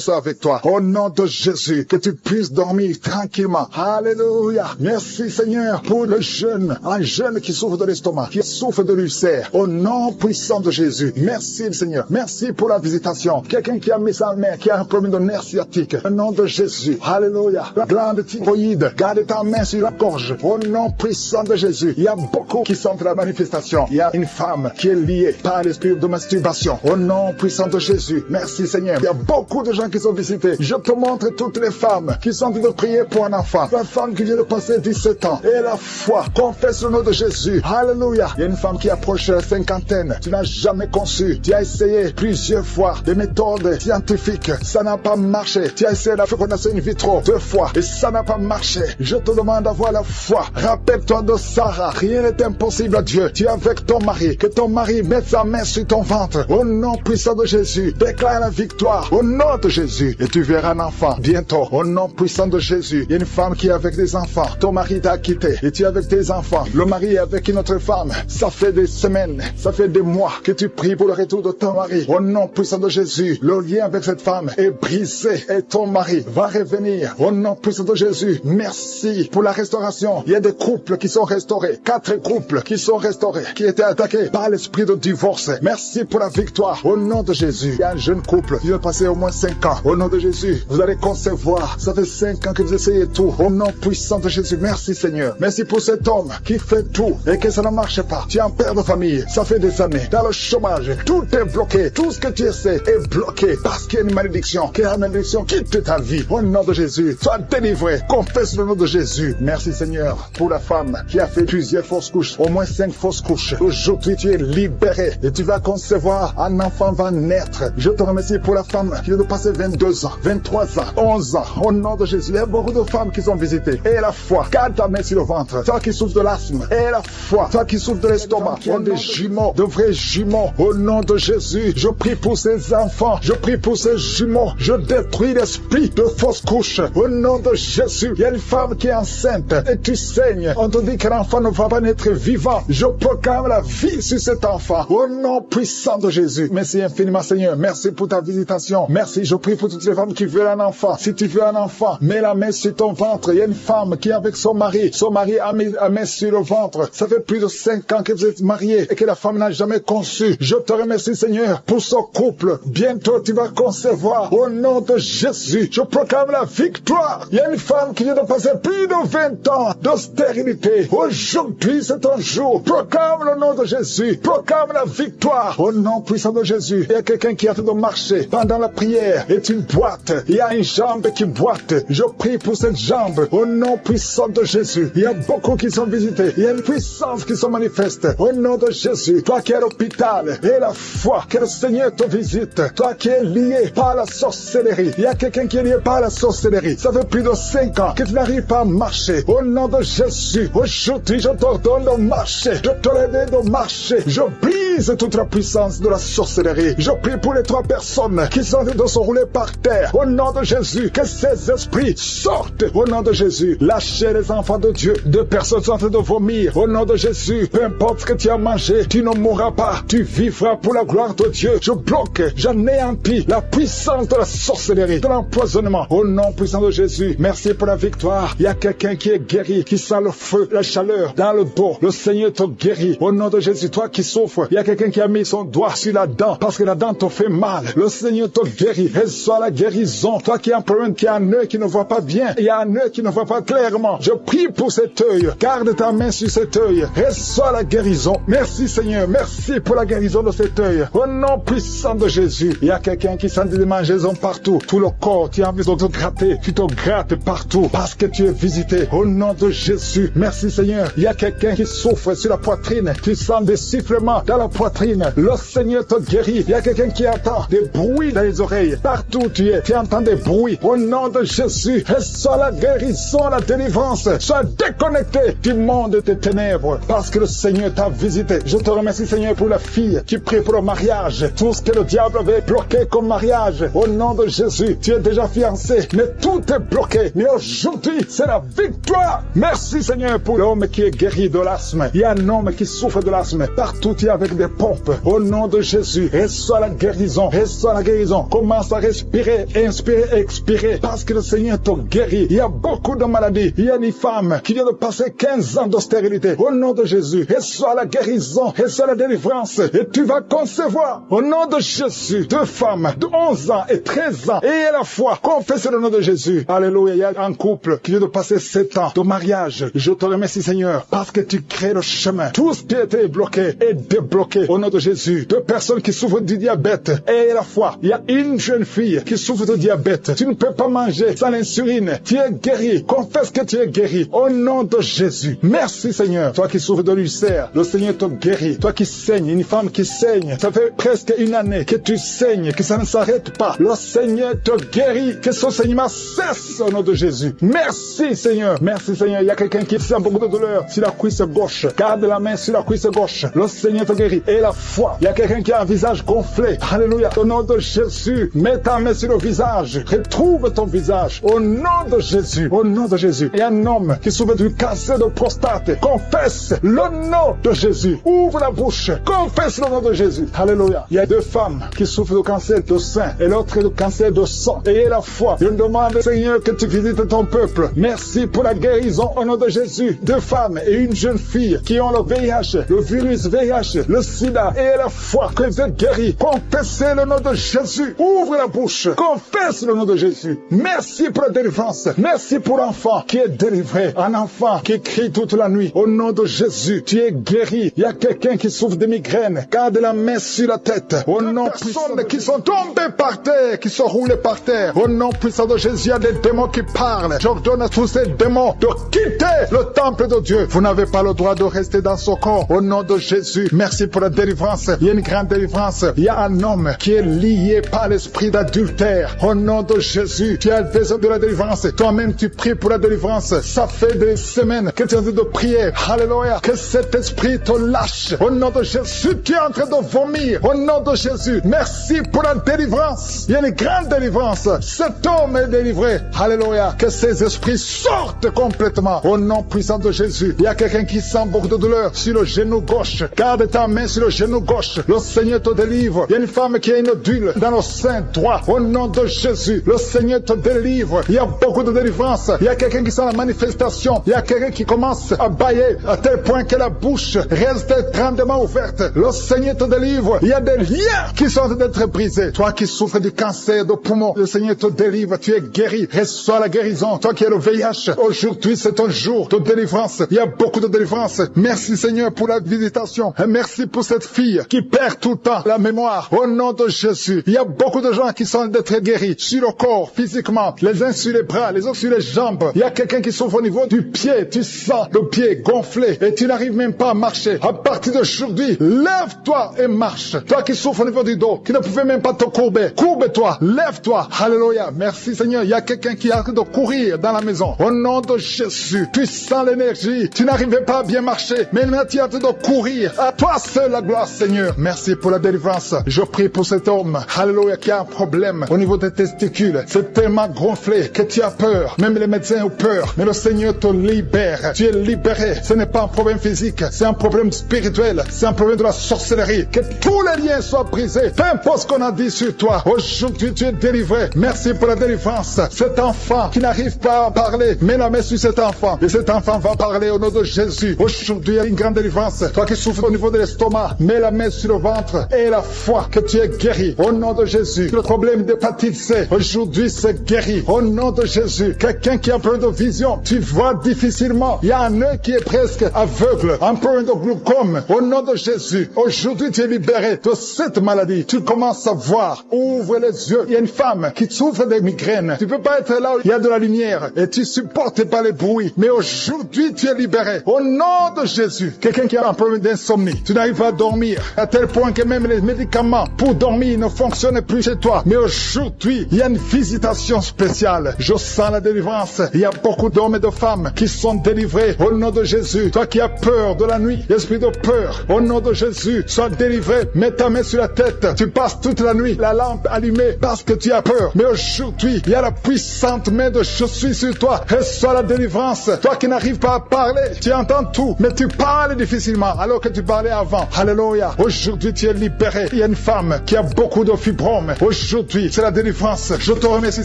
Speaker 2: soit avec toi. Au nom de Jésus, que tu puisses dormir tranquillement. Alléluia. Merci Seigneur pour le jeune, un jeune qui souffre de l'estomac, qui souffre de l'ulcère. Au nom puissant de Jésus. Merci Seigneur. Merci pour la visitation. Quelqu'un qui a mis sa main, qui a un problème de nerf sciatique. Au nom de Jésus. Alléluia. La glande thyroïde. Garde ta main sur la gorge. Au nom puissant de Jésus. Il y a beaucoup qui sentent la manifestation. Il y a une femme qui est liée par l'esprit de masturbation. Au nom puissant de Jésus. Merci Seigneur. Il y a beaucoup de gens qui sont visités. Je te montre toutes les femmes femmes qui sont en train de prier pour un enfant. La femme qui vient de passer 17 ans. Et la foi, confesse le nom de Jésus. Alléluia. Il y a une femme qui approche la cinquantaine. Tu n'as jamais conçu. Tu as essayé plusieurs fois des méthodes scientifiques. Ça n'a pas marché. Tu as essayé la fécondation in vitro 2 fois. Et ça n'a pas marché. Je te demande d'avoir la foi. Rappelle-toi de Sarah. Rien n'est impossible à Dieu. Tu es avec ton mari. Que ton mari mette sa main sur ton ventre. Au nom puissant de Jésus. Déclare la victoire. Au nom de Jésus. Et tu verras un enfant bientôt. Au nom puissant de Jésus. Il y a une femme qui est avec des enfants. Ton mari t'a quitté. Et tu es avec tes enfants. Le mari est avec une autre femme. Ça fait des semaines. Ça fait des mois que tu pries pour le retour de ton mari. Au nom puissant de Jésus. Le lien avec cette femme est brisé. Et ton mari va revenir. Au nom puissant de Jésus. Merci pour la restauration. Il y a des couples qui sont restaurés. 4 couples qui sont restaurés. Qui étaient attaqués par l'esprit de divorce. Merci pour la victoire. Au nom de Jésus. Il y a un jeune couple qui vient de passer au moins 5 ans. Au nom de Jésus. Vous allez concevoir. Ça fait 5 ans que vous essayez tout. Au nom puissant de Jésus. Merci Seigneur. Merci pour cet homme qui fait tout et que ça ne marche pas. Tu es un père de famille. Ça fait des années. Dans le chômage. Tout est bloqué. Tout ce que tu essaies est bloqué. Parce qu'il y a une malédiction. Qu'il y a une malédiction quitte ta vie. Au nom de Jésus. Sois délivré. Confesse le nom de Jésus. Merci Seigneur pour la femme qui a fait plusieurs fausses couches. Au moins 5 fausses couches. Aujourd'hui tu es libéré. Et tu vas concevoir. Un enfant va naître. Je te remercie pour la femme qui vient de passer 22 ans, 23 ans, 11 ans. Au nom de Jésus. Il y a beaucoup de femmes qui sont visitées. Et la foi. Garde ta main sur le ventre. Toi qui souffres de l'asthme. Et la foi. Toi qui souffres de l'estomac. Qui ont des jumeaux. De vrais jumeaux. Au nom de Jésus. Je prie pour ces enfants. Je prie pour ces jumeaux. Je détruis l'esprit de fausses couches. Au nom de Jésus. Il y a une femme qui est enceinte. Et tu saignes. On te dit que l'enfant ne va pas naître vivant. Je proclame la vie sur cet enfant. Au nom puissant de Jésus. Merci infiniment Seigneur. Merci pour ta visitation. Merci. Je prie pour toutes les femmes qui veulent un enfant. Si tu veux un enfant, mets la main sur ton ventre. Il y a une femme qui est avec son mari. Son mari a mis la main sur le ventre. Ça fait plus de 5 ans que vous êtes mariés et que la femme n'a jamais conçu. Je te remercie Seigneur pour ce couple. Bientôt tu vas concevoir. Au nom de Jésus. Je proclame la victoire. Il y a une femme qui vient de passer plus de 20 ans de stérilité. Aujourd'hui c'est un jour. Proclame le nom de Jésus. Proclame la victoire. Au nom puissant de Jésus. Il y a quelqu'un qui a train de marcher pendant la prière. Et tu boites. Il y a une jambe qui boite. Je prie pour cette jambe. Au nom puissant de Jésus. Il y a beaucoup qui sont visités. Il y a une puissance qui se manifeste. Au nom de Jésus. Toi qui es à l'hôpital. Et la foi. Que le Seigneur te visite. Toi qui es lié par la sorcellerie. Il y a quelqu'un qui est lié par la sorcellerie. Ça fait plus de 5 ans que tu n'arrives pas à marcher. Au nom de Jésus. Aujourd'hui je t'ordonne de marcher. Je te lève de marcher. Je brise toute la puissance de la sorcellerie. Je prie pour les 3 personnes qui sont en train de se rouler par terre. Au nom de Jésus, que ces esprits sortent. Au nom de Jésus, lâchez les enfants de Dieu. 2 personnes sont en train de vomir. Au nom de Jésus, peu importe ce que tu as mangé, tu ne mourras pas. Tu vivras pour la gloire de Dieu. Je bloque, j'anéantis la puissance de la sorcellerie, de l'empoisonnement. Au nom puissant de Jésus, merci pour la victoire. Il y a quelqu'un qui est guéri, qui sent le feu, la chaleur dans le dos. Le Seigneur te guérit. Au nom de Jésus, toi qui souffres, il y a quelqu'un qui a mis son doigt sur la dent parce que la dent te fait mal. Le Seigneur te guérit. Reçois la guérison. Toi qui as un problème, qui a un œil qui ne voit pas bien, il y a un œil qui ne voit pas clairement. Je prie pour cet œil. Garde ta main sur cet œil. Reçois la guérison. Merci Seigneur. Merci pour la guérison de cet œil. Au nom puissant de Jésus. Il y a quelqu'un qui sent des démangeaisons partout. Tout le corps, tu as envie de te gratter. Tu te grattes partout parce que tu es visité. Au nom de Jésus. Merci Seigneur. Il y a quelqu'un qui souffre sur la poitrine. Tu sens des sifflements dans la poitrine. Le Seigneur te guérit. Il y a quelqu'un qui entend des bruits dans les oreilles. Partout où tu es, tu entends des bruits. Au nom de Jésus, reçois la guérison, la délivrance. Sois déconnecté du monde des ténèbres parce que le Seigneur t'a visité. Je te remercie Seigneur pour la fille qui prie pour le mariage. Tout ce que le diable avait bloqué comme mariage. Au nom de Jésus, tu es déjà fiancé, mais tout est bloqué. Mais aujourd'hui, c'est la victoire. Merci Seigneur pour l'homme qui est guéri de l'asthme. Il y a un homme qui souffre de l'asthme. Partout, tu es avec des pompes. Au nom de Jésus, reçois la guérison. Reçois la guérison. Commence à respirer, inspirer, expirer. Parce que le Seigneur te guérit. Il y a beaucoup de maladies. Il y a une femme qui vient de passer 15 ans de stérilité. Au nom de Jésus, reçois la guérison. Reçois la délivrance. Et tu vas concevoir. Au nom de Jésus, 2 femmes de 11 ans et 13 ans. Et à la fois, confesse le nom de Jésus. Alléluia. Il y a un couple qui vient de passer 7 ans de mariage. Je te remercie Seigneur parce que tu crées le chemin. Tout ce qui était bloqué est débloqué. invoquer au nom de Jésus 2 personnes qui souffrent du diabète. Et la foi, il y a une jeune fille qui souffre de diabète. Tu ne peux pas manger sans l'insuline. Tu es guéri. Confesse que tu es guéri au nom de Jésus. Merci Seigneur. Toi qui souffres de l'ulcère, le Seigneur te guérit. Toi qui saignes, une femme qui saigne, ça fait presque une année que tu saignes, que ça ne s'arrête pas. Le Seigneur te guérit. Que ce saignement cesse au nom de Jésus. Merci Seigneur. Merci Seigneur. Il y a quelqu'un qui sent beaucoup de douleur sur la cuisse gauche. Garde la main sur la cuisse gauche. Le Seigneur te guérit. Et la foi. Il y a quelqu'un qui a un visage gonflé. Alléluia. Au nom de Jésus, mets ta main sur le visage. Retrouve ton visage. Au nom de Jésus. Au nom de Jésus. Il y a un homme qui souffre du cancer de prostate. Confesse le nom de Jésus. Ouvre la bouche. Confesse le nom de Jésus. Alléluia. Il y a 2 femmes qui souffrent de cancer de sein et l'autre de cancer de sang. Ayez la foi. Je demande, Seigneur, que tu visites ton peuple. Merci pour la guérison au nom de Jésus. 2 femmes et une jeune fille qui ont le VIH, le virus VIH, le sida. Ayez la foi que vous êtes guéris. Confessez le nom de Jésus. Ouvre la bouche. Confesse le nom de Jésus. Merci pour la délivrance. Merci pour l'enfant qui est délivré. Un enfant qui crie toute la nuit. Au nom de Jésus, tu es guéri. Il y a quelqu'un qui souffre de migraine. Garde la main sur la tête. Au nom puissant qui sont tombés par terre, qui sont roulés par terre. Au nom puissant de Jésus, il y a des démons qui parlent. J'ordonne à tous ces démons de quitter le temple de Dieu. Vous n'avez pas le droit de rester dans ce corps. Au nom de Jésus, merci pour la délivrance. Il y a une grande délivrance. Il y a un homme qui est lié par l'esprit d'adultère. Au nom de Jésus, tu as besoin de la délivrance. Toi-même, tu pries pour la délivrance. Ça fait des semaines que tu es en train de prier. Alléluia. Que cet esprit te lâche. Au nom de Jésus, tu es en train de vomir. Au nom de Jésus, merci pour la délivrance. Il y a une grande délivrance. Cet homme est délivré. Alléluia. Que ces esprits sortent complètement. Au nom puissant de Jésus. Il y a quelqu'un qui sent beaucoup de douleur sur le genou gauche. Garde ta main sur le genou gauche. Le Seigneur te délivre. Il y a une femme qui a une nodule dans le sein droit. Au nom de Jésus, le Seigneur te délivre. Il y a beaucoup de délivrance. Il y a quelqu'un qui sent la manifestation. Il y a quelqu'un qui commence à bâiller à tel point que la bouche reste grandement ouverte. Le Seigneur te délivre. Il y a des liens qui sont en train d'être brisés. Toi qui souffres du cancer de poumon, le Seigneur te délivre. Tu es guéri. Reçois la guérison. Toi qui es le VIH, aujourd'hui c'est un jour de délivrance. Il y a beaucoup de délivrance. Merci Seigneur pour la visitation. Et merci pour cette fille qui perd tout le temps la mémoire. Au nom de Jésus, il y a beaucoup de gens qui sont d'être guéris sur le corps, physiquement, les uns sur les bras, les autres sur les jambes. Il y a quelqu'un qui souffre au niveau du pied. Tu sens le pied gonflé et tu n'arrives même pas à marcher. À partir d'aujourd'hui, lève-toi et marche. Toi qui souffres au niveau du dos, qui ne pouvais même pas te courber, courbe-toi, lève-toi. Alléluia. Merci Seigneur. Il y a quelqu'un qui a de courir dans la maison. Au nom de Jésus, tu sens l'énergie. Tu n'arrivais pas à bien marcher, mais maintenant tu es en train de courir. À toi seul la gloire Seigneur. Merci pour la délivrance. Je prie pour cet homme, alléluia, qui a un problème au niveau des testicules. C'est tellement gonflé que tu as peur. Même les médecins ont peur. Mais le Seigneur te libère. Tu es libéré. Ce n'est pas un problème physique. C'est un problème spirituel. C'est un problème de la sorcellerie. Que tous les liens soient brisés. Peu importe ce qu'on a dit sur toi. Aujourd'hui, tu es délivré. Merci pour la délivrance. Cet enfant qui n'arrive pas à parler, mets la main sur cet enfant. Et cet enfant va parler au nom de Jésus. Aujourd'hui, il y a une grande délivrance. Toi qui souffres au niveau de l'estomac, mets la main sur le ventre et la foi que tu es guéri. Au nom de Jésus. Le problème d'hépatite C, aujourd'hui, c'est guéri. Au nom de Jésus. Quelqu'un qui a un problème de vision, tu vois difficilement. Il y a un œil qui est presque aveugle. Un problème de glaucome. Au nom de Jésus. Aujourd'hui, tu es libéré de cette maladie. Tu commences à voir. Ouvre les yeux. Il y a une femme qui souffre de migraines. Tu peux pas être là où il y a de la lumière et tu supportes pas les bruits. Mais aujourd'hui, tu es libéré. Au nom de Jésus. Quelqu'un qui a un problème d'insomnie. Tu n'arrives pas à dormir. À tel point que même les médicaments pour dormir ne fonctionnent plus chez toi. Mais aujourd'hui, il y a une visitation spéciale. Je sens la délivrance. Il y a beaucoup d'hommes et de femmes qui sont délivrés. Au nom de Jésus. Toi qui as peur de la nuit, l'esprit de peur. Au nom de Jésus, sois délivré. Mets ta main sur la tête. Tu passes toute la nuit, la lampe allumée parce que tu as peur. Mais aujourd'hui, il y a la puissante main de je suis sur toi. Reçois la délivrance. Toi qui n'arrives pas à parler, tu entends tout, mais tu parles difficilement alors que tu parlais avant. Alléluia. Aujourd'hui, tu es libéré. Il y a une femme qui a beaucoup de fibromes. Aujourd'hui, c'est la délivrance. Je te remercie,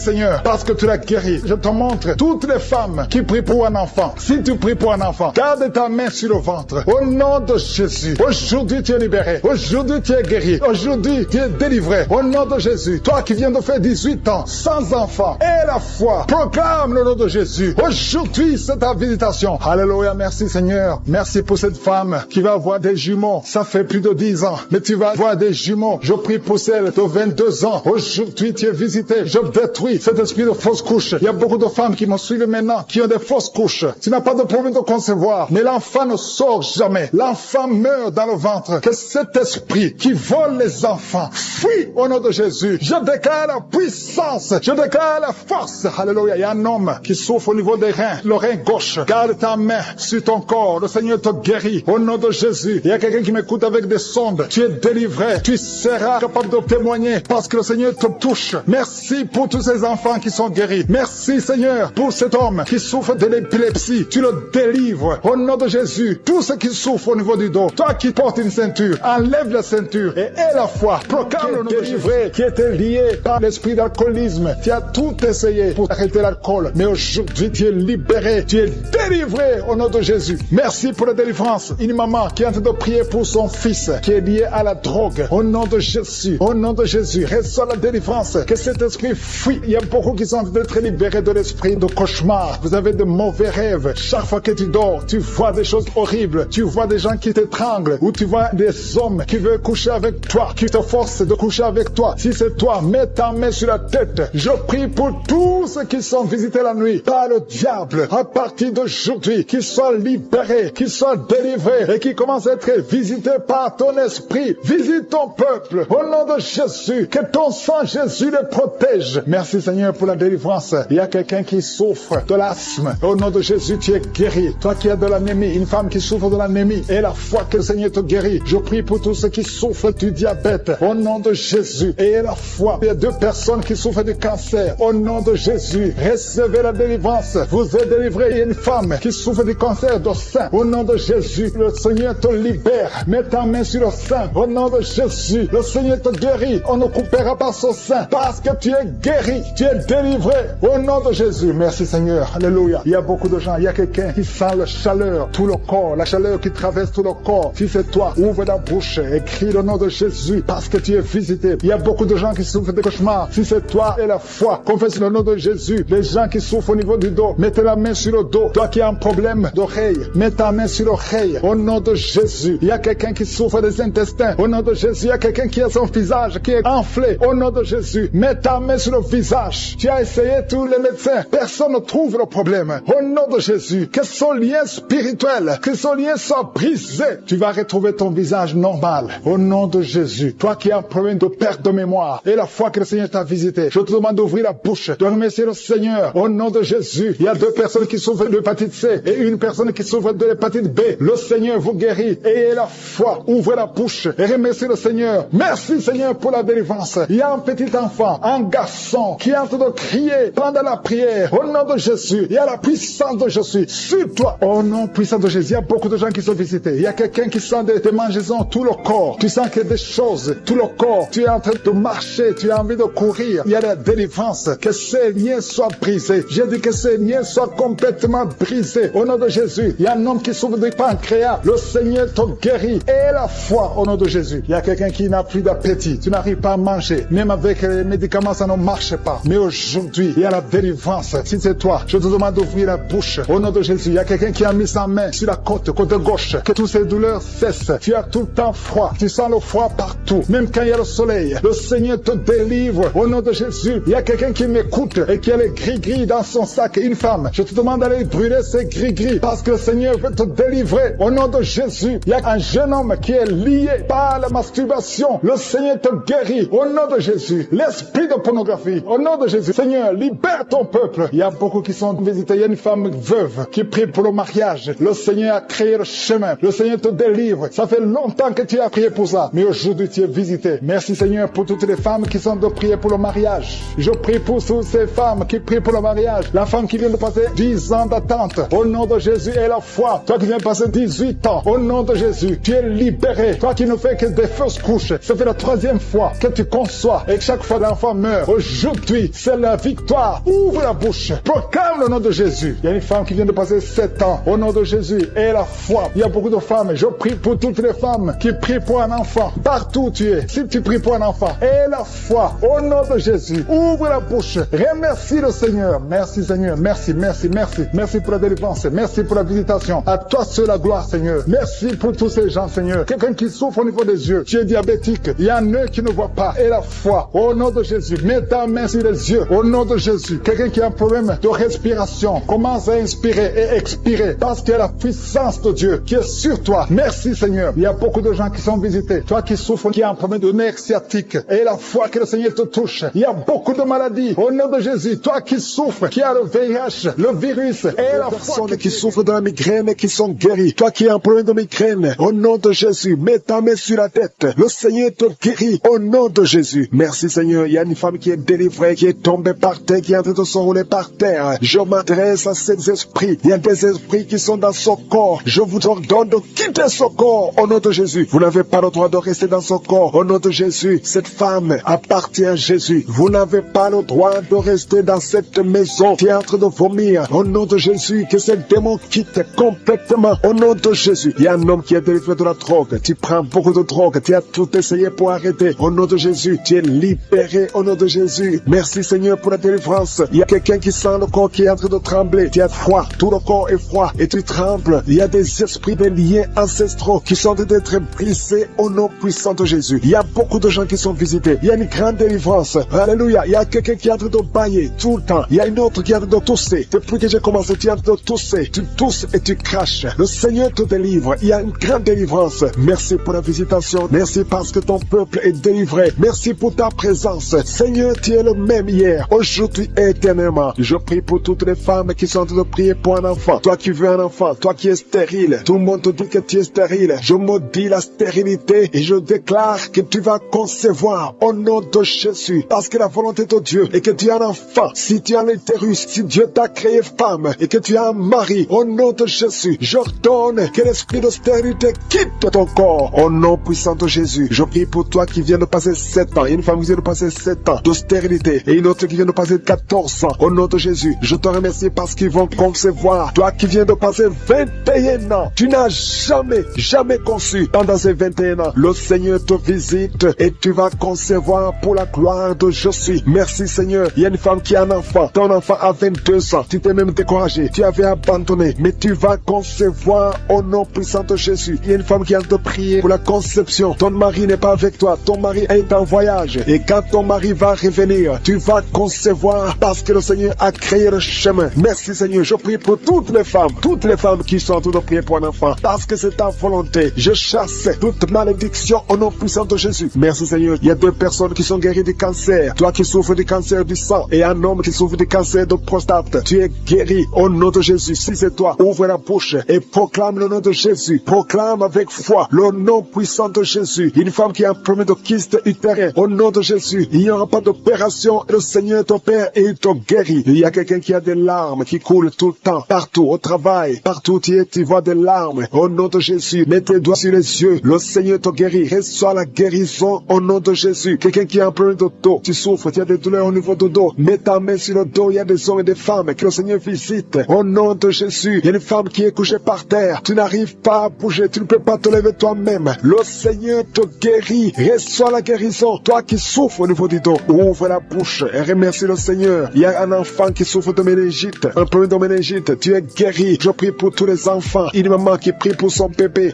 Speaker 2: Seigneur, parce que tu l'as guéri. Je te montre toutes les femmes qui prient pour un enfant. Si tu pries pour un enfant, garde ta main sur le ventre. Au nom de Jésus. Aujourd'hui, tu es libéré. Aujourd'hui, tu es guéri. Aujourd'hui, tu es délivré. Au nom de Jésus. Toi qui viens de faire 18 ans, sans enfant, et la foi, proclame le nom de Jésus. Aujourd'hui, c'est ta visitation. Alléluia. Merci, Seigneur. Merci pour cette femme qui va avoir des jumeaux ça fait plus de 10 ans, mais tu vas voir des jumeaux. Je prie pour celle de 22 ans. Aujourd'hui, tu es visité. Je détruis cet esprit de fausse couche. Il y a beaucoup de femmes qui me suivent maintenant, qui ont des fausses couches. Tu n'as pas de problème de concevoir, mais l'enfant ne sort jamais. L'enfant meurt dans le ventre. Que cet esprit qui vole les enfants fuit au nom de Jésus. Je déclare la puissance. Je déclare la force. Alléluia. Il y a un homme qui souffre au niveau des reins, le rein gauche. Garde ta main sur ton corps. Le Seigneur te guérit au nom de Jésus. Il y a quelqu'un qui m'écoute avec des sondes. Tu es délivré. Tu seras capable de témoigner parce que le Seigneur te touche. Merci pour tous ces enfants qui sont guéris. Merci Seigneur pour cet homme qui souffre de l'épilepsie. Tu le délivres au nom de Jésus. Tous ceux qui souffrent au niveau du dos, toi qui portes une ceinture, enlève la ceinture et aie la foi. Proclame le nom de Jésus. Qui était lié par l'esprit d'alcoolisme. Tu as tout essayé pour arrêter l'alcool, mais aujourd'hui tu es libéré, tu es délivré au nom de Jésus. Merci pour la délivrance. Une maman qui est en train de prier pour son fils qui est lié à la drogue. Au nom de Jésus, au nom de Jésus, reçois la délivrance. Que cet esprit fuit. Il y a beaucoup qui sont en train d'être libérés de l'esprit de cauchemar. Vous avez de mauvais rêves. Chaque fois que tu dors, tu vois des choses horribles. Tu vois des gens qui t'étranglent ou tu vois des hommes qui veulent coucher avec toi, qui te forcent de coucher avec toi. Si c'est toi, mets ta main sur la tête. Je prie pour tous ceux qui sont visités la nuit par le diable. À partir d'aujourd'hui, qu'ils soient libérés, qu'ils soient délivrés et qu'ils commencent à être visités par ton esprit. Visite ton peuple au nom de Jésus. Que ton sang, Jésus, les protège. Merci Seigneur pour la délivrance. Il y a quelqu'un qui souffre de l'asthme. Au nom de Jésus, tu es guéri. Toi qui as de l'anémie, une femme qui souffre de l'anémie, et la foi que le Seigneur te guérit. Je prie pour tous ceux qui souffrent du diabète. Au nom de Jésus. Et la foi. Il y a 2 personnes qui souffrent du cancer. Au nom de Jésus. Recevez la délivrance. Vous êtes délivré. Il y a une femme qui souffre du cancer du sein. Au nom de Jésus. Le Seigneur te libère. Mets ta main sur le sein. Au nom de Jésus. Le Seigneur te guérit. On ne coupera pas son sein. Parce que tu es guéri. Tu es délivré. Au nom de Jésus. Merci Seigneur. Alléluia. Il y a beaucoup de gens. Il y a quelqu'un qui sent la chaleur. Tout le corps. La chaleur qui traverse tout le corps. Si c'est toi, ouvre la bouche et crie le nom de Jésus. Parce que tu es visité. Il y a beaucoup de gens qui souffrent de cauchemars. Si c'est toi et la foi, confesse le nom de Jésus. Les gens qui souffrent au niveau du dos, mettez la main sur le dos. Toi qui as un problème d'oreille, mets ta main sur l'oreille. Au nom de Jésus. Il y a quelqu'un qui souffre des intestins. Au nom de Jésus. Il y a quelqu'un qui a son visage qui est enflé. Au nom de Jésus. Mets ta main sur le visage. Tu as essayé tous les médecins. Personne ne trouve le problème. Au nom de Jésus. Que son lien spirituel, que son lien soit brisé. Tu vas retrouver ton visage normal. Au nom de Jésus. Toi qui as un problème de perte de mémoire et la foi que le Seigneur t'a visité, je te demande d'ouvrir la bouche, de remercier le Seigneur. Au nom de Jésus. Il y a 2 personnes qui souffrent de l'hépatite C et une personne qui souffre de l'hépatite B. Le Seigneur vous guérit. Ayez la foi. Ouvrez la bouche et remerciez le Seigneur. Merci Seigneur pour la délivrance. Il y a un petit enfant, un garçon qui est en train de crier pendant la prière. Au nom de Jésus. Il y a la puissance de Jésus sur toi. Au nom puissant de Jésus. Il y a beaucoup de gens qui sont visités. Il y a quelqu'un qui sent des démangeaisons tout le corps. Tu sens qu'il y a des choses tout le corps. Tu es en train de marcher. Tu as envie de courir. Il y a la délivrance. Que ces liens soient brisés. J'ai dit que ces liens soient complètement brisés. Au nom de Jésus. Il y a un homme qui souffre du pancréas. Le Seigneur te guérit. Et la foi au nom de Jésus. Il y a quelqu'un qui n'a plus d'appétit. Tu n'arrives pas à manger. Même avec les médicaments, ça ne marche pas. Mais aujourd'hui, il y a la délivrance. Si c'est toi, je te demande d'ouvrir la bouche. Au nom de Jésus. Il y a quelqu'un qui a mis sa main sur la côte gauche. Que toutes ces douleurs cessent. Tu as tout le temps froid. Tu sens le froid partout. Même quand il y a le soleil. Le Seigneur te délivre. Au nom de Jésus. Il y a quelqu'un qui m'écoute et qui a les gris-gris dans son sac. Une femme. Je te demande d'aller brûler ces gris-gris. Parce que le Seigneur veut te délivrer. Au nom de Jésus. Il y a un jeune homme qui est lié par la masturbation. Le Seigneur te guérit. Au nom de Jésus. L'esprit de pornographie. Au nom de Jésus. Seigneur, libère ton peuple. Il y a beaucoup qui sont visités. Il y a une femme veuve qui prie pour le mariage. Le Seigneur a créé le chemin. Le Seigneur te délivre. Ça fait longtemps que tu as prié pour ça. Mais aujourd'hui, tu es visité. Merci Seigneur pour toutes les femmes qui sont de prier pour le mariage. Je prie pour toutes ces femmes qui prient pour le mariage. La femme qui vient de passer 10 ans d'attente. Au nom de Jésus et la foi. Toi qui viens de passer 18 ans. Au nom de Jésus, tu es libéré. Toi qui ne fais que des fausses couches. Ça fait la 3e fois que tu conçois. Et chaque fois l'enfant meurt. Aujourd'hui, c'est la victoire. Ouvre la bouche. Proclame le nom de Jésus. Il y a une femme qui vient de passer 7 ans. Au nom de Jésus et la foi. Il y a beaucoup de femmes. Je prie pour toutes les femmes qui prient pour un enfant. Partout où tu es. Si tu pries pour un enfant. Et la foi. Au nom de Jésus. Ouvre la bouche. Remercie le Seigneur. Merci Seigneur. Merci, merci. Merci pour la délivrance. Merci pour la visitation. À toi seul la gloire Seigneur. Merci pour tous ces gens gens, Seigneur. Quelqu'un qui souffre au niveau des yeux. Tu es diabétique. Il y a un œil qui ne voit pas. Et la foi. Au nom de Jésus. Mets ta main sur les yeux. Au nom de Jésus. Quelqu'un qui a un problème de respiration. Commence à inspirer et expirer. Parce qu'il y a la puissance de Dieu qui est sur toi. Merci, Seigneur. Il y a beaucoup de gens qui sont visités. Toi qui souffres, qui a un problème de nerf sciatique. Et la foi que le Seigneur te touche. Il y a beaucoup de maladies. Au nom de Jésus. Toi qui souffres, qui a le VIH, le virus. Et la personne qui souffre de la migraine qui sont guéries. Toi qui as un problème de migraine. Au nom de Jésus. Mets ta main sur la tête. Le Seigneur te guérit. Au nom de Jésus. Merci, Seigneur. Il y a une femme qui est délivrée, qui est tombée par terre, qui est en train de s'enrouler par terre. Je m'adresse à ces esprits. Il y a des esprits qui sont dans son corps. Je vous ordonne de quitter son corps. Au nom de Jésus. Vous n'avez pas le droit de rester dans son corps. Au nom de Jésus. Cette femme appartient à Jésus. Vous n'avez pas le droit de rester dans cette maison qui est en train de vomir. Au nom de Jésus. Que ce démon quitte complètement. Au nom de Jésus. Il y a un homme qui est délivré de la drogue. Tu prends beaucoup de drogue. Tu as tout essayé pour arrêter. Au nom de Jésus. Tu es libéré. Au nom de Jésus. Merci, Seigneur, pour la délivrance. Il y a quelqu'un qui sent le corps qui est en train de trembler. Tu as froid. Tout le corps est froid. Et tu trembles. Il y a des esprits, des liens ancestraux qui sont en train d'être brisés au nom puissant de Jésus. Il y a beaucoup de gens qui sont visités. Il y a une grande délivrance. Alléluia. Il y a quelqu'un qui est en train de bailler tout le temps. Il y a une autre qui est en train de tousser. Depuis que j'ai commencé, tu es en train de tousser. Tu tousses et tu craches. Le Seigneur te délivre. Il y a une grande délivrance. Merci pour la visitation. Merci parce que ton peuple est délivré. Merci pour ta présence. Seigneur, tu es le même hier, aujourd'hui et éternellement. Je prie pour toutes les femmes qui sont en train de prier pour un enfant. Toi qui veux un enfant, toi qui es stérile. Tout le monde te dit que tu es stérile. Je maudis la stérilité et je déclare que tu vas concevoir au nom de Jésus. Parce que la volonté de Dieu est que tu as un enfant. Si tu as l'utérus, si Dieu t'a créé femme et que tu as un mari, au nom de Jésus, j'ordonne que l'esprit de stérilité quitte ton corps. Au nom puissant de Jésus, je prie pour toi qui viens de passer 7 ans. Il y a une femme qui vient de passer 7 ans de stérilité et une autre qui vient de passer 14 ans. Au nom de Jésus, je te remercie parce qu'ils vont concevoir. Toi qui viens de passer 21 ans, tu n'as jamais conçu. Pendant ces 21 ans, le Seigneur te visite et tu vas concevoir pour la gloire de Jésus. Merci, Seigneur. Il y a une femme qui a un enfant. Ton enfant a 22 ans. Tu t'es même découragé. Tu avais abandonné. Mais tu vas concevoir au nom puissant de Jésus. Il y a une femme qui a de prier pour la conception. Ton mari n'est pas avec toi. Ton mari est en voyage. Et quand ton mari va revenir, tu vas concevoir parce que le Seigneur a créé le chemin. Merci, Seigneur. Je prie pour toutes les femmes qui sont en train de prier pour un enfant parce que c'est ta volonté. Je chasse toute malédiction au nom puissant de Jésus. Merci, Seigneur. Il y a 2 personnes qui sont guéries du cancer. Toi qui souffres du cancer du sang et un homme qui souffre du cancer de prostate. Tu es guéri au nom de Jésus. Si c'est toi, ouvre la bouche et proclame le nom de Jésus. Proclame avec foi le nom puissant de Jésus. Une femme qui a un problème de kyste utérin. Au nom de Jésus, il n'y aura pas d'opération. Le Seigneur t'opère et il te guérit. Il y a quelqu'un qui a des larmes qui coulent tout le temps. Partout, au travail, partout où tu es, tu vois des larmes. Au nom de Jésus, mets tes doigts sur les yeux. Le Seigneur te guérit. Reçois la guérison au nom de Jésus. Quelqu'un qui a un problème de dos, tu souffres, tu as des douleurs au niveau du dos. Mets ta main sur le dos. Il y a des hommes et des femmes que le Seigneur visite. Au nom de Jésus, il y a une femme qui est couchée par terre. Tu n'arrives pas à bouger. Tu ne peux pas te lever toi-même. Le Seigneur te guérit. Reçois la guérison. Toi qui souffres au niveau du dos, ouvre la bouche et remercie le Seigneur. Il y a un enfant qui souffre de méningite, un problème de méningite. Tu es guéri. Je prie pour tous les enfants. Une maman qui prie pour son bébé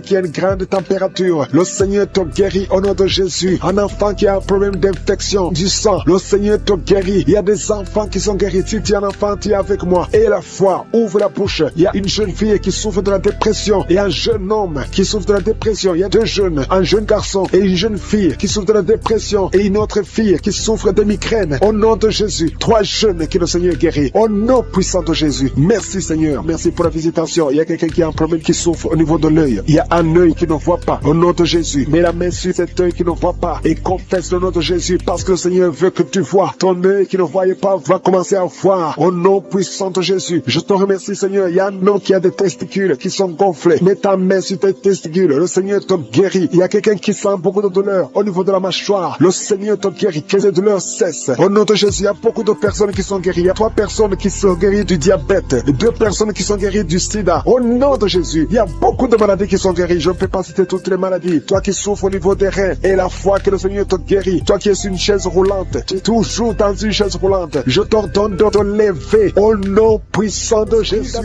Speaker 2: qui a une grande température. Le Seigneur te guérit au nom de Jésus. Un enfant qui a un problème d'infection du sang. Le Seigneur te guérit. Il y a des enfants qui sont guéris. Si tu es un enfant, tu es avec moi. Et la foi, ouvre la bouche. Il y a une jeune fille qui souffre de la dépression et un jeune homme qui souffre de la dépression. Il y a 2 jeunes, un jeune garçon et une jeune fille qui souffre de la dépression et une autre fille qui souffre de migraine. Au nom de Jésus, 3 jeunes que le Seigneur guérit. Au nom puissant de Jésus. Merci, Seigneur. Merci pour la visitation. Il y a quelqu'un qui a un problème qui souffre au niveau de l'œil. Il y a un œil qui ne voit pas. Au nom de Jésus, mets la main sur cet œil qui ne voit pas et confesse le nom de Jésus parce que le Seigneur veut que tu vois. Ton œil qui ne voyait pas va commencer à voir. Au nom puissant de Jésus, je te remercie, Seigneur. Il y a un homme qui a des testicules qui sont gonflés. Mets ta main sur tes testicules. Le Seigneur te guérit. Il y a quelqu'un qui sent beaucoup de douleur au niveau de la mâchoire. Le Seigneur te guérit. Que les douleurs cessent. Au nom de Jésus, il y a beaucoup de personnes qui sont guéries. Il y a 3 personnes qui sont guéries du diabète. 2 personnes qui sont guéries du sida. Au nom de Jésus, il y a beaucoup de maladies qui sont guéries. Je ne peux pas citer toutes les maladies. Toi qui souffres au niveau des reins et la foi que le Seigneur te guérit. Toi qui es sur une chaise roulante. Tu es toujours dans une chaise roulante. Je t'ordonne de te lever au nom puissant de Jésus.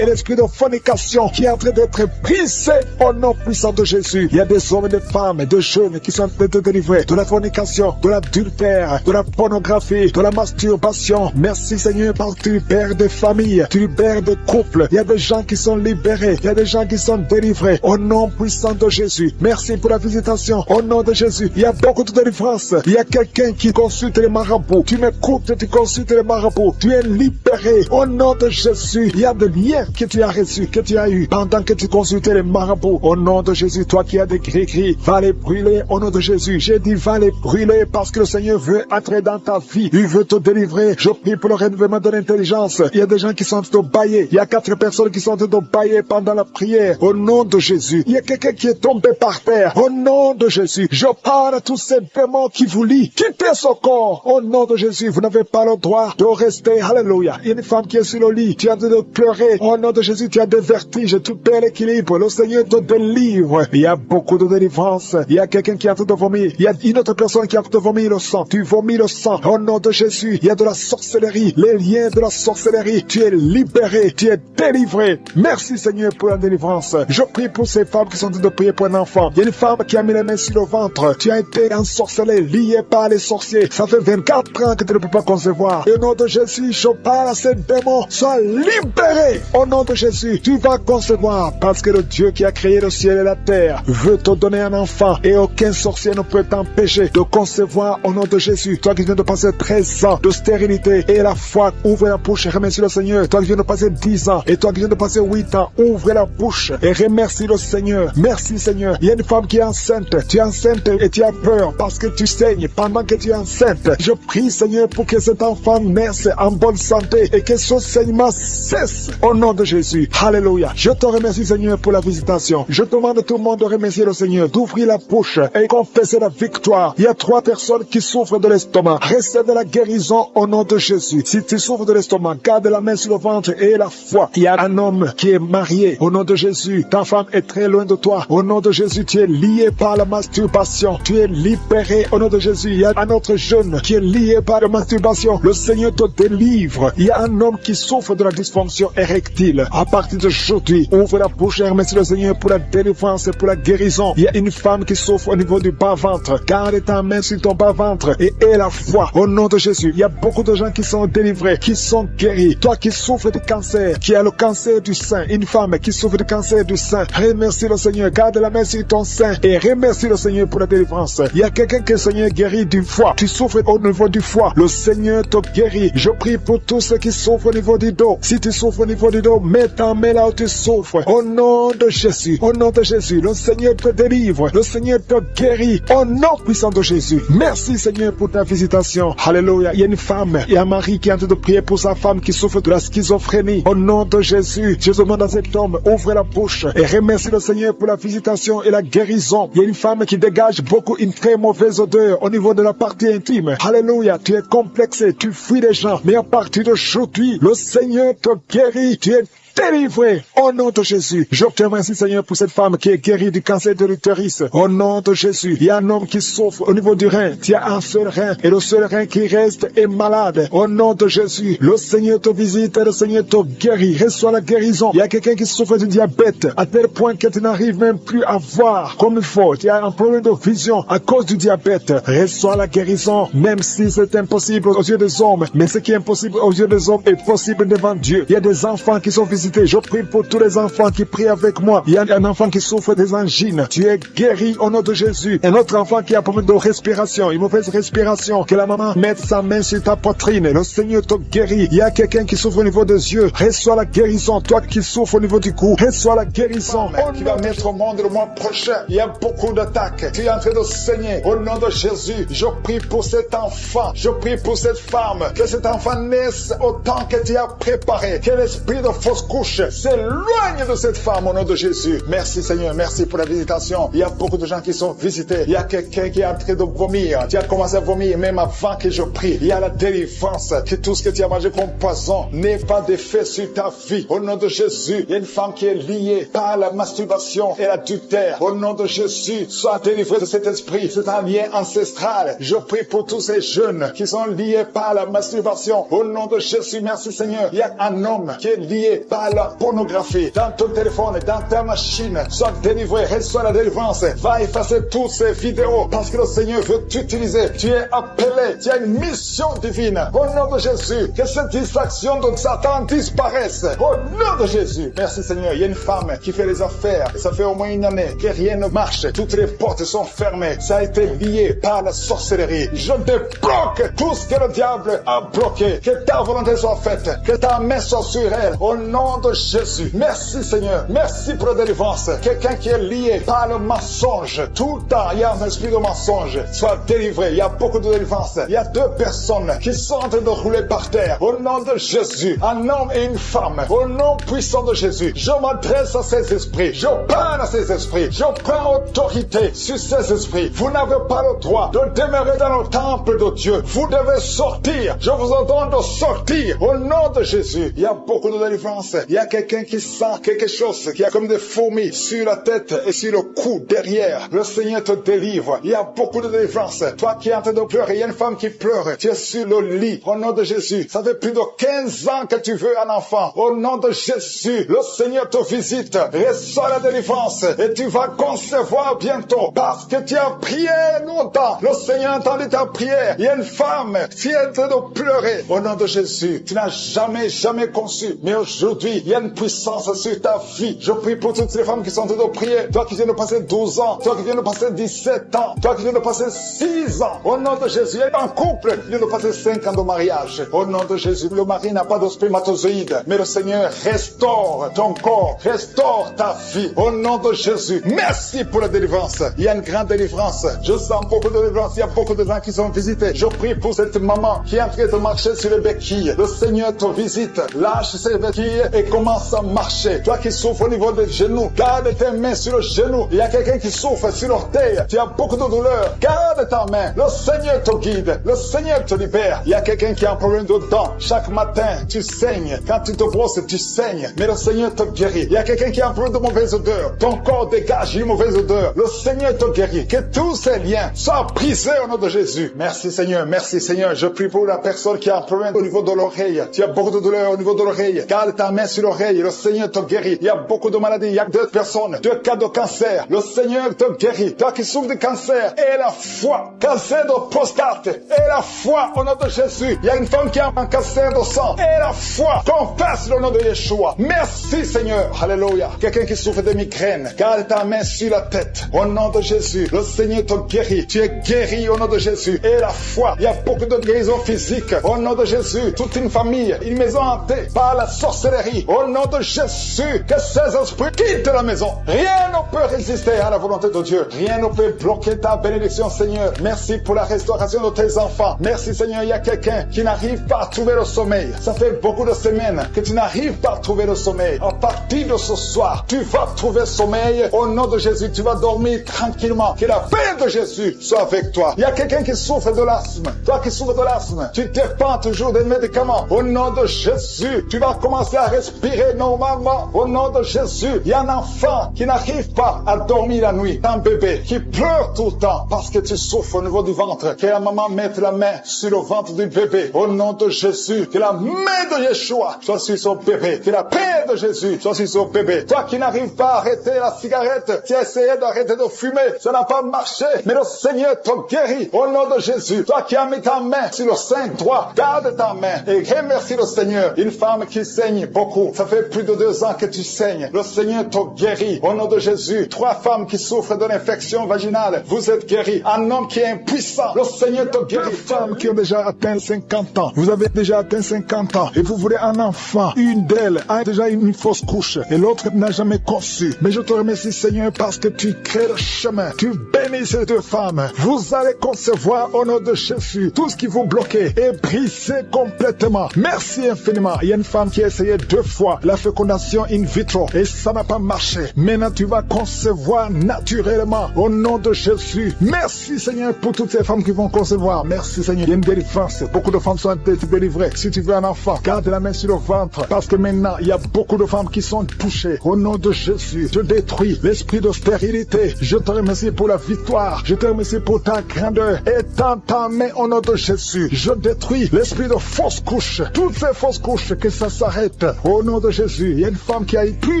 Speaker 2: Et l'esprit de fornication qui est en train d'être brisé brisés au nom puissant de Jésus. Il y a des hommes et des femmes, de jeunes qui sont en train de délivrer de la fornication, de l'adultère, de la pornographie, de la masturbation. Merci Seigneur parce que tu libères des familles, tu libères des couples. Il y a des gens qui sont libérés, il y a des gens qui sont délivrés au nom puissant de Jésus. Merci pour la visitation au nom de Jésus. Il y a beaucoup de délivrance. Il y a quelqu'un qui consulte les marabouts. Tu m'écoutes, tu consultes les marabouts. Tu es libéré au nom de Jésus. Il y a des liens que tu as reçus, que tu as eu pendant que tu consultais les marabouts. Au nom de Jésus, toi qui as des gris-gris, va les brûler au nom de Jésus. J'ai dit va les brûler parce que le Seigneur veut entrer dans ta vie. Il veut te délivrer. Je prie pour le renouvellement de l'intelligence. Il y a des gens qui sont en train de bailler. Il y a 4 personnes qui sont en train de bailler pendant la prière. Au nom de Jésus. Il y a quelqu'un qui est tombé par terre. Au nom de Jésus. Je parle à tous ces démons qui vous lient. Quittez ce corps. Au nom de Jésus. Vous n'avez pas le droit de rester. Alléluia. Il y a une femme qui est sur le lit. Tu es en train de pleurer. Au nom de Jésus, tu as des vertiges. Tu perds l'équilibre. Le Seigneur te délivre. Il y a beaucoup de délivrance. Il y a quelqu'un qui est en train de vomir. Il y a une autre personne qui est en train de vomir le sang. Tu vomis le sang. Au nom de Jésus. Il y a de la sorcellerie. Les liens de la sorcellerie. Tu es libéré. Tu es délivré. Merci Seigneur pour la délivrance. Je prie pour ces femmes qui sont en train de prier pour un enfant. Il y a une femme qui a mis les mains sur le ventre. Tu as été ensorcelé, lié par les sorciers. Ça fait 24 ans que tu ne peux pas concevoir. Et au nom de Jésus, je parle à ces démons. Sois libéré. Au nom de Jésus, tu vas concevoir. Parce que le Dieu qui a créé le ciel et la terre veut te donner un enfant. Et aucun sorcier ne peut t'empêcher de concevoir au nom de Jésus. Toi qui viens de passer 13 ans de stérilité et la foi, ouvre la bouche et remercie le Seigneur. Toi qui viens de passer 10 ans et toi qui viens de passer 8 ans, ouvre la bouche et remercie le Seigneur. Merci Seigneur. Il y a une femme qui est enceinte. Tu es enceinte et tu as peur parce que tu saignes pendant que tu es enceinte. Je prie Seigneur pour que cet enfant naisse en bonne santé et que son saignement cesse au nom de Jésus. Alléluia. Je te remercie Seigneur pour la visitation. Je demande à tout le monde de remercier le Seigneur, d'ouvrir la bouche et confesser la victoire. Il y a 3 personnes qui souffrent de l'estomac. Recevez la guérison au nom de Jésus. Si tu souffres de l'estomac, garde la main sur le ventre et la foi. Il y a un homme qui est marié au nom de Jésus. Ta femme est très loin de toi. Au nom de Jésus, tu es lié par la masturbation. Tu es libéré au nom de Jésus. Il y a un autre jeune qui est lié par la masturbation. Le Seigneur te délivre. Il y a un homme qui souffre de la dysfonction érectile. À partir d'aujourd'hui, ouvre la bouche et remercie le Seigneur pour la délivrance et pour la guérison. Il y a une femme qui souffre au niveau du bas-ventre. Garde ta main sur ton bas-ventre et aie la foi au nom de Jésus. Il y a beaucoup de gens qui sont délivrés, qui sont guéris. Toi qui souffres de cancer, qui a le cancer du sein, une femme qui souffre de cancer du sein, remercie le Seigneur. Garde la main sur ton sein et remercie le Seigneur pour la délivrance. Il y a quelqu'un que le Seigneur guérit du foie. Tu souffres au niveau du foie. Le Seigneur te guérit. Je prie pour tous ceux qui souffrent au niveau du dos. Si tu souffres au niveau du dos, mets ta main là où tu souffres. Au nom de Jésus. Au nom de Jésus. Le Seigneur te délivre. Le Seigneur te guérit. Au nom puissant de Jésus. Merci Seigneur pour ta visitation. Alléluia. Il y a une femme. Il y a un mari qui est en train de prier pour sa femme qui souffre de la schizophrénie. Au nom de Jésus. Je demande à cet homme, ouvre la bouche et remercie le Seigneur pour la visitation et la guérison. Il y a une femme qui dégage beaucoup une très mauvaise odeur au niveau de la partie intime. Alléluia. Tu es complexé. Tu fuis les gens. Mais à partir d'aujourd'hui, le Seigneur te guérit. Tu es délivré au nom de Jésus. Je te remercie Seigneur pour cette femme qui est guérie du cancer de l'utérus. Au nom de Jésus. Il y a un homme qui souffre au niveau du rein. Tu as un seul rein et le seul rein qui reste est malade. Au nom de Jésus. Le Seigneur te visite et le Seigneur te guérit. Reçois la guérison. Il y a quelqu'un qui souffre du diabète à tel point que tu n'arrives même plus à voir comme il faut. Tu as un problème de vision à cause du diabète. Reçois la guérison même si c'est impossible aux yeux des hommes. Mais ce qui est impossible aux yeux des hommes est possible devant Dieu. Il y a des enfants qui sont visités. Je prie pour tous les enfants qui prient avec moi. Il y a un enfant qui souffre des angines. Tu es guéri au nom de Jésus. Un autre enfant qui a un problème de respiration, une mauvaise respiration. Que la maman mette sa main sur ta poitrine. Le Seigneur te guérit. Il y a quelqu'un qui souffre au niveau des yeux. Reçois la guérison. Toi qui souffres au niveau du cou, reçois la guérison. Qui va mettre au monde le mois prochain. Il y a beaucoup d'attaques. Tu es en train de saigner. Au nom de Jésus, je prie pour cet enfant. Je prie pour cette femme. Que cet enfant naisse au temps que tu as préparé. Que l'esprit de fausse couche s'éloigne de cette femme au nom de Jésus. Merci Seigneur, merci pour la visitation. Il y a beaucoup de gens qui sont visités. Il y a quelqu'un qui est en train de vomir. Tu as commencé à vomir même avant que je prie. Il y a la délivrance. Que tout ce que tu as mangé comme poison n'ait pas d'effet sur ta vie. Au nom de Jésus, il y a une femme qui est liée par la masturbation et l'adultère. Au nom de Jésus, sois délivré de cet esprit. C'est un lien ancestral. Je prie pour tous ces jeunes qui sont liés par la masturbation. Au nom de Jésus, merci Seigneur. Il y a un homme qui est lié par par la pornographie, dans ton téléphone, dans ta machine, sois délivré, reçois la délivrance. Va effacer toutes ces vidéos parce que le Seigneur veut t'utiliser. Tu es appelé, tu as une mission divine. Au nom de Jésus, que cette distraction de Satan disparaisse. Au nom de Jésus. Merci Seigneur. Il y a une femme qui fait les affaires. Ça fait au moins une année que rien ne marche. Toutes les portes sont fermées. Ça a été lié par la sorcellerie. Je débloque tout ce que le diable a bloqué. Que ta volonté soit faite. Que ta main soit sur elle. Au nom de Jésus. Merci Seigneur. Merci pour la délivrance. Quelqu'un qui est lié par le mensonge. Tout le temps, il y a un esprit de mensonge. Soit délivré. Il y a beaucoup de délivrance. Il y a 2 personnes qui sont en train de rouler par terre. Au nom de Jésus. Un homme et une femme. Au nom puissant de Jésus. Je m'adresse à ces esprits. Je parle à ces esprits. Je prends autorité sur ces esprits. Vous n'avez pas le droit de demeurer dans le temple de Dieu. Vous devez sortir. Je vous ordonne de sortir. Au nom de Jésus. Il y a beaucoup de délivrance. Il y a quelqu'un qui sent quelque chose qui a comme des fourmis sur la tête et sur le cou derrière. Le Seigneur te délivre. Il y a beaucoup de délivrance. Toi qui es en train de pleurer, il y a une femme qui pleure. Tu es sur le lit. Au nom de Jésus. Ça fait plus de 15 ans que tu veux un enfant. Au nom de Jésus. Le Seigneur te visite. Reçois la délivrance. Et tu vas concevoir bientôt. Parce que tu as prié longtemps. Le Seigneur a entendu ta prière. Il y a une femme qui est en train de pleurer. Au nom de Jésus. Tu n'as jamais conçu. Mais aujourd'hui, il y a une puissance sur ta vie. Je prie pour toutes les femmes qui sont en train de prier. Toi qui viens de passer 12 ans. Toi qui viens de passer 17 ans. Toi qui viens de passer 6 ans. Au nom de Jésus. Il y a un couple qui vient de passer 5 ans de mariage. Au nom de Jésus. Le mari n'a pas de spermatozoïde. Mais le Seigneur restaure ton corps. Restaure ta vie. Au nom de Jésus. Merci pour la délivrance. Il y a une grande délivrance. Je sens beaucoup de délivrance. Il y a beaucoup de gens qui sont visités. Je prie pour cette maman qui est en train de marcher sur les béquilles. Le Seigneur te visite. Lâche ses béquilles et commence à marcher. Toi qui souffres au niveau des genoux, garde tes mains sur le genou. Il y a quelqu'un qui souffre sur l'orteil. Tu as beaucoup de douleur. Garde ta main. Le Seigneur te guide. Le Seigneur te libère. Il y a quelqu'un qui a un problème de dents. Chaque matin, tu saignes. Quand tu te brosses, tu saignes. Mais le Seigneur te guérit. Il y a quelqu'un qui a un problème de mauvaise odeur. Ton corps dégage une mauvaise odeur. Le Seigneur te guérit. Que tous ces liens soient brisés au nom de Jésus. Merci Seigneur. Merci Seigneur. Je prie pour la personne qui a un problème au niveau de l'oreille. Tu as beaucoup de douleur au niveau de l'oreille. Garde ta main sur l'oreille. Le Seigneur te guérit. Il y a beaucoup de maladies. Il y a 2 personnes. 2 cas de cancer. Le Seigneur te guérit. Toi qui souffres de cancer. Et la foi. Cancer de prostate. Et la foi au nom de Jésus. Il y a une femme qui a un cancer de sang. Et la foi. Confesse le nom de Yeshua. Merci Seigneur. Alléluia. Quelqu'un qui souffre de migraine. Garde ta main sur la tête. Au nom de Jésus. Le Seigneur te guérit. Tu es guéri au nom de Jésus. Et la foi. Il y a beaucoup de guérisons physiques. Au nom de Jésus. Toute une famille. Une maison hantée par la sorcellerie. Au nom de Jésus. Que ces esprits quittent la maison. Rien ne peut résister à la volonté de Dieu. Rien ne peut bloquer ta bénédiction, Seigneur. Merci pour la restauration de tes enfants. Merci, Seigneur. Il y a quelqu'un qui n'arrive pas à trouver le sommeil. Ça fait beaucoup de semaines que tu n'arrives pas à trouver le sommeil. À partir de ce soir, tu vas trouver le sommeil. Au nom de Jésus, tu vas dormir tranquillement. Que la paix de Jésus soit avec toi. Il y a quelqu'un qui souffre de l'asthme. Toi qui souffres de l'asthme, tu dépends toujours des médicaments. Au nom de Jésus, tu vas commencer à respirer normalement. Au nom de Jésus, il y a un enfant qui n'arrive pas à dormir la nuit. Un bébé qui pleure tout le temps parce que tu souffres au niveau du ventre. Que la maman mette la main sur le ventre du bébé. Au nom de Jésus, que la main de Yeshua soit sur son bébé. Que la paix de Jésus soit sur son bébé. Toi qui n'arrives pas à arrêter la cigarette, tu as essayé d'arrêter de fumer, ça n'a pas marché. Mais le Seigneur te guérit. Au nom de Jésus, toi qui as mis ta main sur le sein droit, garde ta main et remercie le Seigneur. Une femme qui saigne beaucoup, ça fait plus de 2 ans que tu saignes. Le Seigneur te guérit. Au nom de Jésus, 3 femmes qui souffrent de l'infection vaginale, vous êtes guéris. Un homme qui est impuissant, le Seigneur te guérit.
Speaker 3: 2 femmes qui ont déjà atteint 50 ans, vous avez déjà atteint 50 ans et vous voulez un enfant. Une d'elles a déjà une fausse couche et l'autre n'a jamais conçu. Mais je te remercie, Seigneur, parce que tu crées le chemin. Tu bénis ces 2 femmes. Vous allez concevoir au nom de Jésus. Tout ce qui vous bloquait est brisé complètement. Merci infiniment. Il y a une femme qui a essayé 2 fois la fécondation in vitro et ça n'a pas marché. Maintenant, tu vas concevoir naturellement au nom de Jésus. Merci, Seigneur, pour toutes ces femmes qui vont concevoir. Merci, Seigneur. Il y a une délivrance. Beaucoup de femmes sont délivrées. Si tu veux un enfant, garde la main sur le ventre parce que maintenant, il y a beaucoup de femmes qui sont touchées. Au nom de Jésus, je détruis l'esprit de stérilité. Je te remercie pour la victoire. Je te remercie pour ta grandeur. Étends ta main au nom de Jésus. Je détruis l'esprit de fausse couche. Toutes ces fausses couches, que ça s'arrête. Au nom de Jésus, il y a une femme qui a eu plus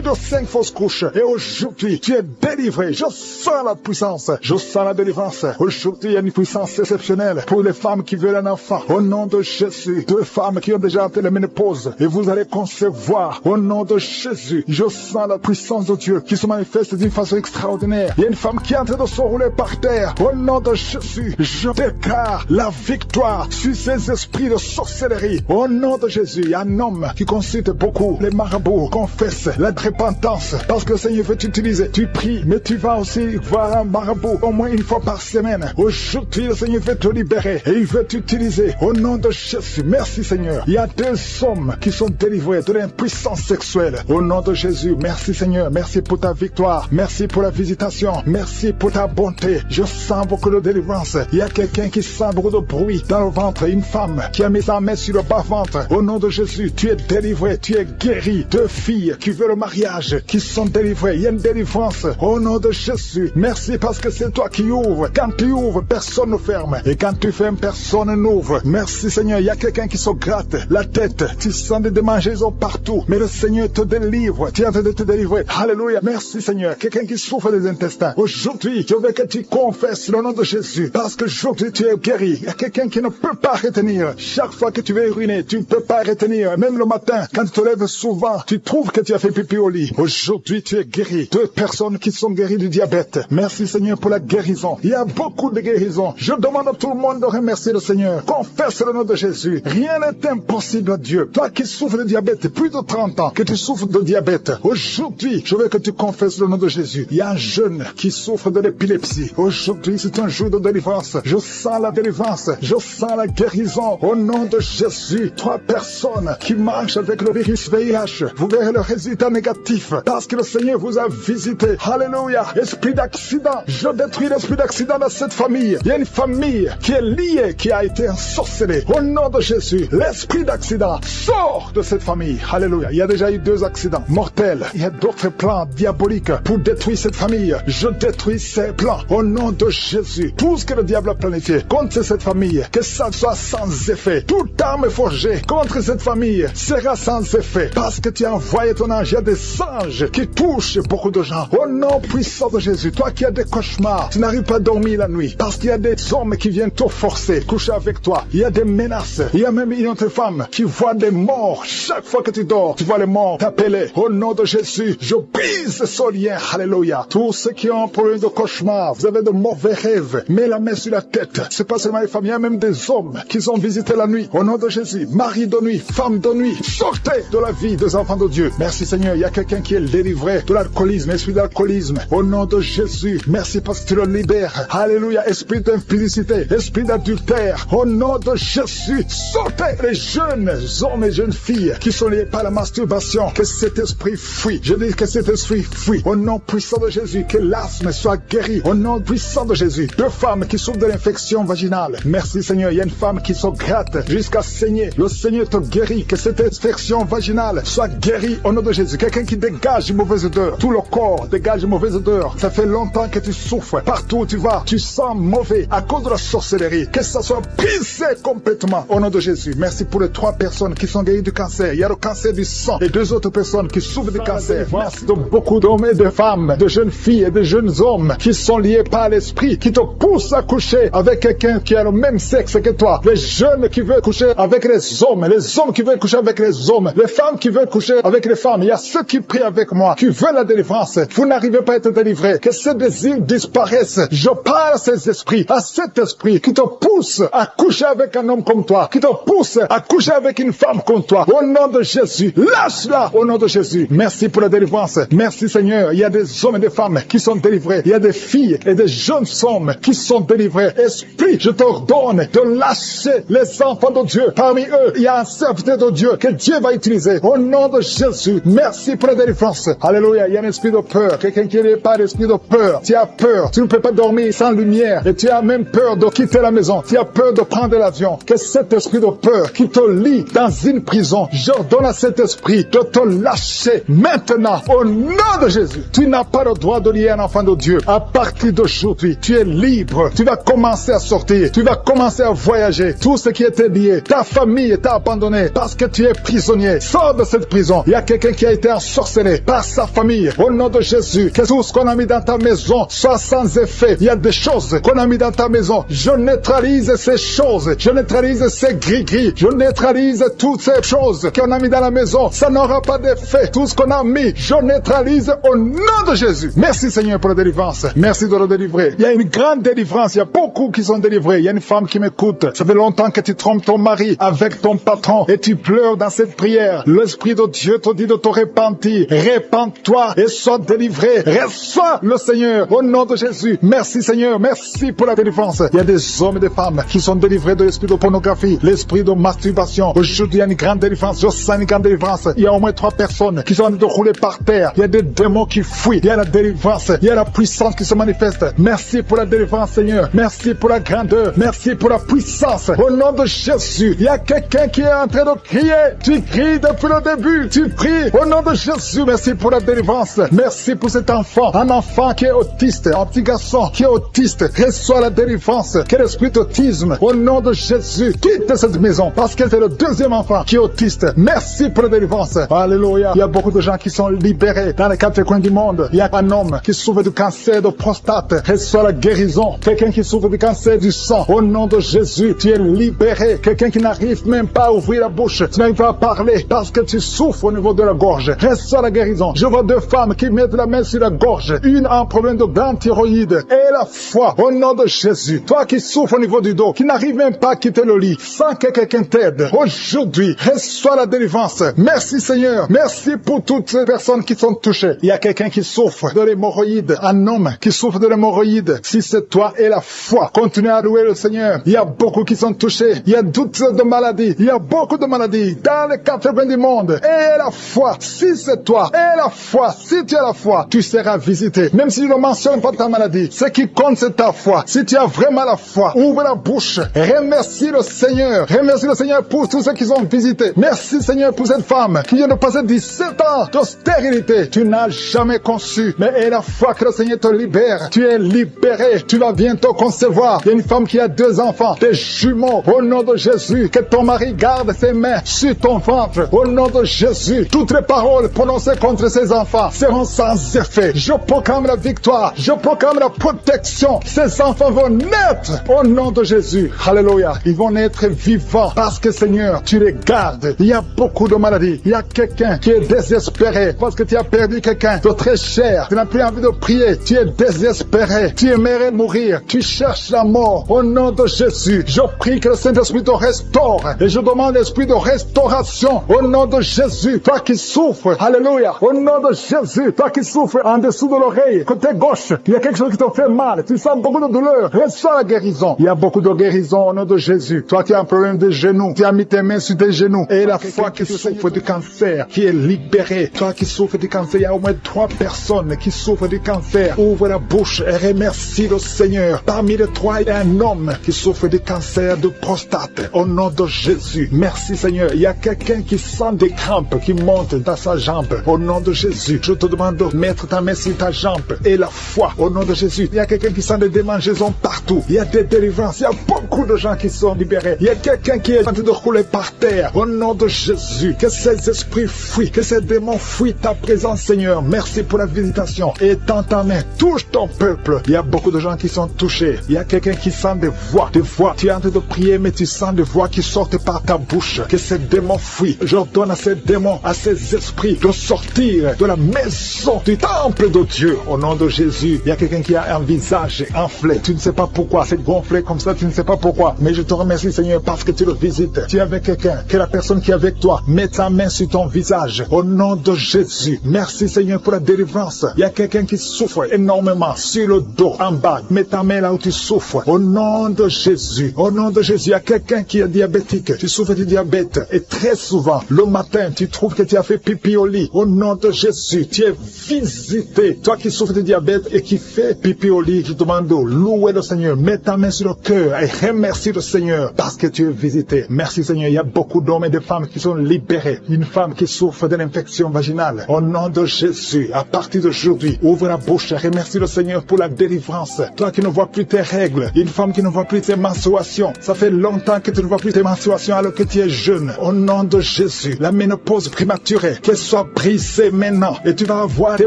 Speaker 3: de 5 fausses couches. Et aujourd'hui, tu es délivré. Je sens la puissance. Je sens la délivrance. Aujourd'hui, il y a une puissance exceptionnelle pour les femmes qui veulent un enfant. Au nom de Jésus, 2 femmes qui ont déjà atteint la ménopause. Et vous allez concevoir. Au nom de Jésus, je sens la puissance de Dieu qui se manifeste d'une façon extraordinaire. Il y a une femme qui est en train de se rouler par terre. Au nom de Jésus, je déclare la victoire sur ces esprits de sorcellerie. Au nom de Jésus, il y a un homme qui consulte beaucoup les marabouts, confesse la repentance parce que le Seigneur veut t'utiliser. Tu pries, mais tu vas aussi voir un marabout au moins une fois par semaine. Aujourd'hui, le Seigneur veut te libérer et il veut t'utiliser. Au nom de Jésus, merci Seigneur. Il y a 2 hommes qui sont délivrés de l'impuissance sexuelle. Au nom de Jésus, merci Seigneur. Merci pour ta victoire. Merci pour la visitation. Merci pour ta bonté. Je sens beaucoup de délivrance. Il y a quelqu'un qui sent beaucoup de bruit dans le ventre. Une femme qui a mis sa main sur le bas-ventre. Au nom de Jésus, tu es délivré. Tu es guéri. 2 filles qui veulent le mariage, qui sont délivrées. Il y a une délivrance. Au nom de Jésus, merci parce que c'est toi qui ouvres. Quand tu ouvres, personne ne ferme. Et quand tu fermes, personne n'ouvre. Merci Seigneur. Il y a quelqu'un qui se gratte la tête. Tu sens des démangeaisons partout. Mais le Seigneur te délivre. Tu es en train de te délivrer. Alléluia. Merci Seigneur. Quelqu'un qui souffre des intestins. Aujourd'hui, je veux que tu confesses le nom de Jésus. Parce que aujourd'hui, tu es guéri. Il y a quelqu'un qui ne peut pas retenir. Chaque fois que tu veux uriner, tu ne peux pas retenir. Même le matin, quand tu te lèves souvent, tu trouves que tu as fait pipi au lit. Aujourd'hui, tu es guéri. 2 personnes qui sont guéries du diabète. Merci Seigneur pour la guérison. Il y a beaucoup de guérisons. Je demande à tout le monde de remercier le Seigneur. Confesse le nom de Jésus. Rien n'est impossible à Dieu. Toi qui souffres de diabète, plus de 30 ans que tu souffres de diabète, aujourd'hui, je veux que tu confesses le nom de Jésus. Il y a un jeune qui souffre de l'épilepsie. Aujourd'hui, c'est un jour de délivrance. Je sens la délivrance. Je sens la guérison. Au nom de Jésus, 3 personnes qui marchent avec le virus VIH, vous verrez le résultat négatif parce que le Seigneur vous a visité. Alléluia. Esprit d'accident, je détruis l'esprit d'accident dans cette famille. Il y a une famille qui est liée, qui a été ensorcelée. Au nom de Jésus, l'esprit d'accident sort de cette famille. Alléluia. Il y a déjà eu 2 accidents mortels. Il y a d'autres plans diaboliques pour détruire cette famille. Je détruis ces plans. Au nom de Jésus, tout ce que le diable a planifié contre cette famille, que ça soit sans effet. Toute arme forgée contre cette famille sera sans effet. Parce que tu as envoyé ton ange. Il y a des anges qui touchent beaucoup de gens. Au nom puissant de Jésus, toi qui as des cauchemars, tu n'arrives pas à dormir la nuit. Parce qu'il y a des hommes qui viennent te forcer, coucher avec toi. Il y a des menaces. Il y a même une autre femme qui voit des morts. Chaque fois que tu dors, tu vois les morts t'appeler. Au nom de Jésus, je brise ce lien. Alléluia. Tous ceux qui ont un problème de cauchemar, vous avez de mauvais rêves, mets la main sur la tête. C'est pas seulement les femmes, il y a même des hommes qui ont visité la nuit. Au nom de Jésus, mari de nuit, femme de nuit, sortez de la vie des enfants de Dieu. Merci Seigneur, il y a quelqu'un qui est délivré de l'alcoolisme, esprit d'alcoolisme. Au nom de Jésus, merci parce que tu le libères. Alléluia, esprit d'impudicité, esprit d'adultère. Au nom de Jésus, sortez les jeunes hommes et jeunes filles qui sont liés par la masturbation. Que cet esprit fuit. Je dis que cet esprit fuit. Au nom puissant de Jésus, que l'asthme soit guéri. Au nom puissant de Jésus, 2 femmes qui souffrent de l'infection vaginale. Merci Seigneur, il y a une femme qui se gratte jusqu'à saigner. Le Seigneur te guérit. Que cette infection vaginale soit guérie au nom de Jésus. Quelqu'un qui dégage une mauvaise odeur. Tout le corps dégage une mauvaise odeur. Ça fait longtemps que tu souffres. Partout où tu vas, tu sens mauvais à cause de la sorcellerie. Que ça soit brisé complètement au nom de Jésus. Merci pour les 3 personnes qui sont guéries du cancer. Il y a le cancer du sang et 2 autres personnes qui souffrent du cancer. Merci de beaucoup d'hommes et de femmes, de jeunes filles et de jeunes hommes qui sont liés par l'esprit, qui te poussent à coucher avec quelqu'un qui a le même sexe que toi. Les jeunes qui veulent coucher avec les hommes qui veulent coucher avec les hommes, les femmes qui veulent coucher avec les femmes. Il y a ceux qui prient avec moi, qui veulent la délivrance. Vous n'arrivez pas à être délivré. Que ces désirs disparaissent. Je parle à ces esprits, à cet esprit qui te pousse à coucher avec un homme comme toi, qui te pousse à coucher avec une femme comme toi. Au nom de Jésus, lâche-la au nom de Jésus. Merci pour la délivrance. Merci Seigneur. Il y a des hommes et des femmes qui sont délivrés. Il y a des filles et des jeunes hommes qui sont délivrés. Esprit, je t'ordonne de lâcher les enfants de Dieu. Parmi eux, il y a un serviteur de Dieu que Dieu va utiliser. Au nom de Jésus, merci pour la délivrance. Alléluia. Il y a un esprit de peur. Quelqu'un qui n'est pas l'esprit de peur. Tu as peur. Tu ne peux pas dormir sans lumière. Et tu as même peur de quitter la maison. Tu as peur de prendre l'avion. Que cet esprit de peur qui te lie dans une prison, j'ordonne à cet esprit de te lâcher maintenant. Au nom de Jésus, tu n'as pas le droit de lier un enfant de Dieu. À partir d'aujourd'hui, tu es libre. Tu vas commencer à sortir. Tu vas commencer à voyager. Tout ce qui était lié, ta famille t'a abandonné parce que tu es prisonnier. sors de cette prison. Il y a quelqu'un qui a été ensorcelé par sa famille. Au nom de Jésus, que tout ce qu'on a mis dans ta maison soit sans effet. Il y a des choses qu'on a mis dans ta maison. Je neutralise ces choses. Je neutralise ces gris-gris. Je neutralise toutes ces choses qu'on a mis dans la maison. Ça n'aura pas d'effet. Tout ce qu'on a mis, je neutralise au nom de Jésus. Merci Seigneur pour la délivrance. Merci de le délivrer. Il y a une grande délivrance. Il y a beaucoup qui sont délivrés. Il y a une femme qui m'écoute. Ça fait longtemps que tu trompes ton mari avec ton patron et tu pleures dans cette prière. L'Esprit de Dieu te dit de te repentir. Répands-toi et sois délivré. Reçois le Seigneur au nom de Jésus. Merci Seigneur. Merci pour la délivrance. Il y a des hommes et des femmes qui sont délivrés de l'esprit de pornographie, l'esprit de masturbation. Aujourd'hui, il y a une grande délivrance. Je sens une grande délivrance. Il y a au moins 3 personnes qui sont en train de rouler par terre. Il y a des démons qui fuient. Il y a la délivrance. Il y a la puissance qui se manifeste. Merci pour la délivrance, Seigneur. Merci pour la grandeur. Merci pour la puissance. Au nom de Jésus, il y a quelqu'un qui est en train de crier. Tu cries depuis le début. Tu pries au nom de Jésus. Merci pour la délivrance. Merci pour cet enfant. Un enfant qui est autiste. Un petit garçon qui est autiste. Reçois la délivrance. Quel esprit d'autisme. Au nom de Jésus, quitte cette maison parce que c'est le deuxième enfant qui est autiste. Merci pour la délivrance. Alléluia. Il y a beaucoup de gens qui sont libérés dans les 4 coins du monde. Il y a un homme qui souffre du cancer de prostate. Reçois la guérison. Quelqu'un qui souffre du cancer du sang. Au nom de Jésus, tu es libéré. Quelqu'un qui n'arrive même pas à ouvrir la bouche. Tu n'arrives pas à parler parce que tu souffres au niveau de la gorge. Reçois la guérison. Je vois 2 femmes qui mettent la main sur la gorge. Une a un problème de grande thyroïde. Et la foi. Au nom de Jésus. Toi qui souffres au niveau du dos, qui n'arrive même pas à quitter le lit, sans que quelqu'un t'aide. Aujourd'hui, reçois la délivrance. Merci Seigneur. Merci pour toutes ces personnes qui sont touchées. Il y a quelqu'un qui souffre de l'hémorroïde. Un homme qui souffre de l'hémorroïde. Si c'est toi et la foi, continue à louer le Seigneur. Il y a beaucoup qui sont touchés. Il y a toutes sortes de maladies. Il y a beaucoup de maladies dans les 4 coins du monde. Et la foi, si c'est toi, et la foi, si tu as la foi, tu seras visité. Même si je ne mentionne pas ta maladie, ce qui compte c'est ta foi. Si tu as vraiment la foi, ouvre la bouche. Remercie le Seigneur. Remercie le Seigneur pour tous ceux qui sont visités. Merci Seigneur pour cette femme qui vient de passer 17 ans de stérilité. Tu n'as jamais conçu. Mais et la foi que le Seigneur te libère. Tu es libéré. Tu vas bientôt concevoir. Il y a une femme qui a 2 enfants, des jumeaux. Au nom de Jésus, que ton mari garde ses mains sur ton ventre. Au nom de Jésus, toutes les paroles prononcées contre ces enfants seront sans effet. Je proclame la victoire. Je proclame la protection. Ces enfants vont naître au nom de Jésus. Alléluia. Ils vont naître vivants parce que Seigneur, tu les gardes. Il y a beaucoup de maladies. Il y a quelqu'un qui est désespéré parce que tu as perdu quelqu'un de très cher. Tu n'as plus envie de prier. Tu es désespéré. Tu aimerais mourir. Tu cherches la mort. Au nom de Jésus, je prie que le Saint-Esprit te restaure. Et je demande l'esprit de restauration. Au nom de Jésus, toi qui souffres. Alléluia. Au nom de Jésus, toi qui souffres en dessous de l'oreille, côté gauche, il y a quelque chose qui te fait mal. Tu sens beaucoup de douleur. Reçois la guérison. Il y a beaucoup de guérison au nom de Jésus. Toi qui as un problème de genoux, tu as mis tes mains sur tes genoux. Et la foi qui souffre du cancer, qui est libérée. Toi qui souffres du cancer, il y a au moins 3 personnes qui souffrent du cancer. Ouvre la bouche et remercie le Seigneur. Parmi les 3, il y a un homme qui souffre du cancer de prostate. Au nom de Jésus. Merci Seigneur. Il y a quelqu'un qui sent des crampes qui montent dans sa jambe. Au nom de Jésus, je te demande de mettre ta main sur ta jambe. Et la foi, au nom de Jésus. Il y a quelqu'un qui sent des démangeaisons partout. Il y a des délivrances. Il y a beaucoup de gens qui sont libérés. Il y a quelqu'un qui est en train de rouler par terre. Au nom de Jésus, que ces esprits fuient, que ces démons fuient ta présence, Seigneur. Merci pour la visitation. Et tends ta main, touche ton peuple. Il y a beaucoup de gens qui sont touchés. Il y a quelqu'un qui sent des voix. Des voix. Tu es en train de prier, mais tu sens des voix qui sortent par ta bouche. Que ces démons fuient. J'ordonne à ces démons, à ces esprits de sortir de la maison du temple de Dieu. Au nom de Jésus, il y a quelqu'un qui a un visage enflé. Tu ne sais pas pourquoi. C'est gonflé comme ça, tu ne sais pas pourquoi. Mais je te remercie, Seigneur, parce que tu le visites. Tu es avec quelqu'un, que la personne qui est avec toi met sa main sur ton visage. Au nom de Jésus. Merci, Seigneur, pour la délivrance. Il y a quelqu'un qui souffre énormément sur le dos, en bas. Mets ta main là où tu souffres. Au nom de Jésus. Au nom de Jésus. Il y a quelqu'un qui est diabétique. Tu souffres du diabète. Et très souvent, le matin, tu trouves que tu as fait pipi au lit. Au nom de Jésus, tu es visité. Toi qui souffres du diabète et qui fais pipi au lit, je te demande de louer le Seigneur. Mets ta main sur le cœur et remercie le Seigneur parce que tu es visité. Merci Seigneur. Il y a beaucoup d'hommes et de femmes qui sont libérés. Une femme qui souffre de l'infection vaginale. Au nom de Jésus, à partir d'aujourd'hui, ouvre la bouche et remercie le Seigneur pour la délivrance. Toi qui ne vois plus tes règles, une femme qui ne voit plus tes menstruations. Ça fait longtemps que tu ne vois plus tes menstruations alors que tu es jeune. Au nom de Jésus. Jésus. La ménopause prématurée, qu'elle soit brisée maintenant. Et tu vas avoir tes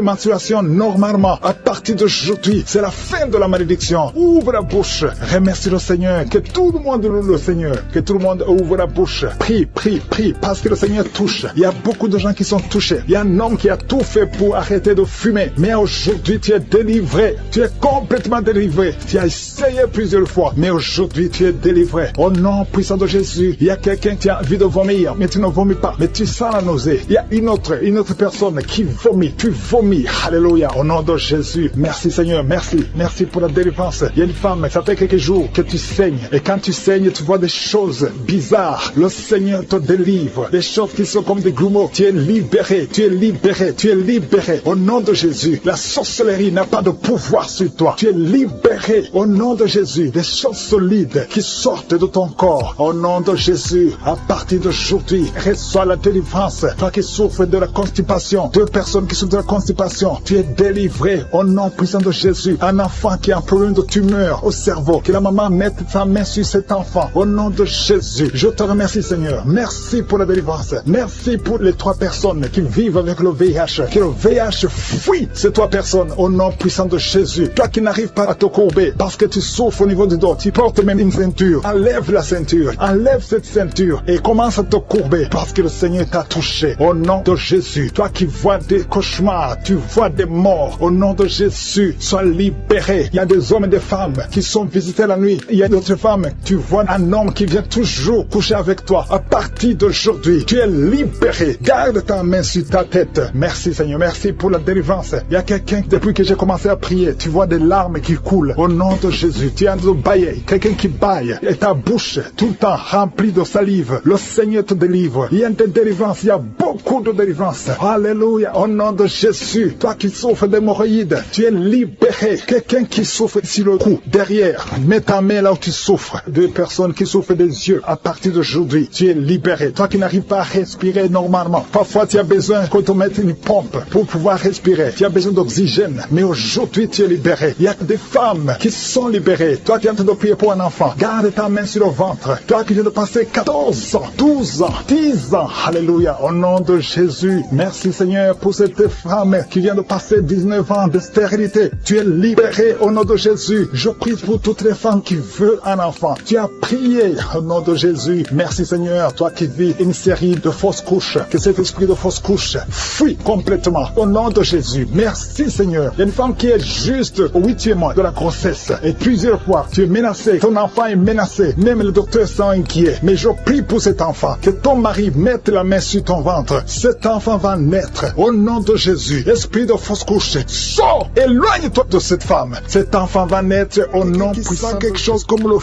Speaker 3: menstruations normalement. À partir d'aujourd'hui, c'est la fin de la malédiction. Ouvre la bouche. Remercie le Seigneur. Que tout le monde loue le Seigneur. Que tout le monde ouvre la bouche. Prie, prie, prie. Parce que le Seigneur touche. Il y a beaucoup de gens qui sont touchés. Il y a un homme qui a tout fait pour arrêter de fumer. Mais aujourd'hui, tu es délivré. Tu es complètement délivré. Tu as essayé plusieurs fois. Mais aujourd'hui, tu es délivré. Au nom puissant de Jésus, il y a quelqu'un qui a envie de vomir. Mais tu ne vomis pas. Mais tu sens la nausée. Il y a une autre personne qui vomit. Tu vomis. Alléluia. Au nom de Jésus. Merci Seigneur. Merci. Merci pour la délivrance. Il y a une femme, ça fait quelques jours que tu saignes. Et quand tu saignes, tu vois des choses bizarres. Le Seigneur te délivre. Des choses qui sont comme des grumeaux. Tu es libéré. Tu es libéré. Tu es libéré. Au nom de Jésus. La sorcellerie n'a pas de pouvoir sur toi. Tu es libéré. Au nom de Jésus. Des choses solides qui sortent de ton corps. Au nom de Jésus. À partir d'aujourd'hui, reçois la délivrance. Toi qui souffres de la constipation. Deux personnes qui souffrent de la constipation. Tu es délivré. Au nom puissant de Jésus. Un enfant qui a un problème de tumeur au cerveau. Que la maman mette sa main sur cet enfant. Au nom de Jésus. Je te remercie Seigneur. Merci pour la délivrance. Merci pour les 3 personnes qui vivent avec le VIH. Que le VIH fuit ces 3 personnes. Au nom puissant de Jésus. Toi qui n'arrives pas à te courber parce que tu souffres au niveau du dos. Tu portes même une ceinture. Enlève la ceinture. Enlève cette ceinture. Et commence à te courber parce que le Seigneur t'a touché. Au nom de Jésus. Toi qui vois des cauchemars. Tu vois des morts. Au nom de Jésus. Sois libéré. Il y a des hommes et des femmes qui sont visités la nuit. Il y a d'autres femmes. Tu vois un homme qui vient toujours coucher avec toi. À partir d'aujourd'hui, tu es libéré. Garde ta main sur ta tête. Merci Seigneur. Merci pour la délivrance. Il y a quelqu'un, depuis que j'ai commencé à prier, tu vois des larmes qui coulent. Au nom de Jésus, tu es en train de bailler. Quelqu'un qui baille. Et ta bouche, tout le temps, remplie de salive. Le Seigneur te délivre. Il y a des délivrances. Il y a beaucoup de délivrances. Alléluia. Au nom de Jésus. Toi qui souffres d'hémorroïdes, tu es libéré. Quelqu'un qui souffre sur le cou, derrière, mets ta main là où tu souffres. 2 personnes qui souffrent des yeux, à partir d'aujourd'hui, tu es libéré. Toi qui n'arrives pas à respirer normalement, parfois tu as besoin qu'on te mette une pompe pour pouvoir respirer. Tu as besoin d'oxygène, mais aujourd'hui tu es libéré. Il y a des femmes qui sont libérées. Toi qui es en train de prier pour un enfant, garde ta main sur le ventre. Toi qui viens de passer 14 ans, 12 ans, 10 ans, alléluia, au nom de Jésus. Merci Seigneur pour cette femme qui vient de passer 19 ans de stérilité. Tu es libéré au nom de Jésus. Je prie pour toutes les femmes qui veulent un enfant. Tu as prié au nom de Jésus. Merci Seigneur, toi qui vis une série de fausses couches, que cet esprit de fausses couches fuit complètement au nom de Jésus. Merci Seigneur. Il y a une femme qui est juste au 8e mois de la grossesse et plusieurs fois tu es menacé, ton enfant est menacé, même le docteur sont inquiets. Mais je prie pour cet enfant, que ton mari mette la main sur ton ventre. Cet enfant va naître au nom de Jésus. Esprit de fausse couche, sors, éloigne-toi de cette femme. Cet enfant va naître au nom puissant. Quelque chose comme le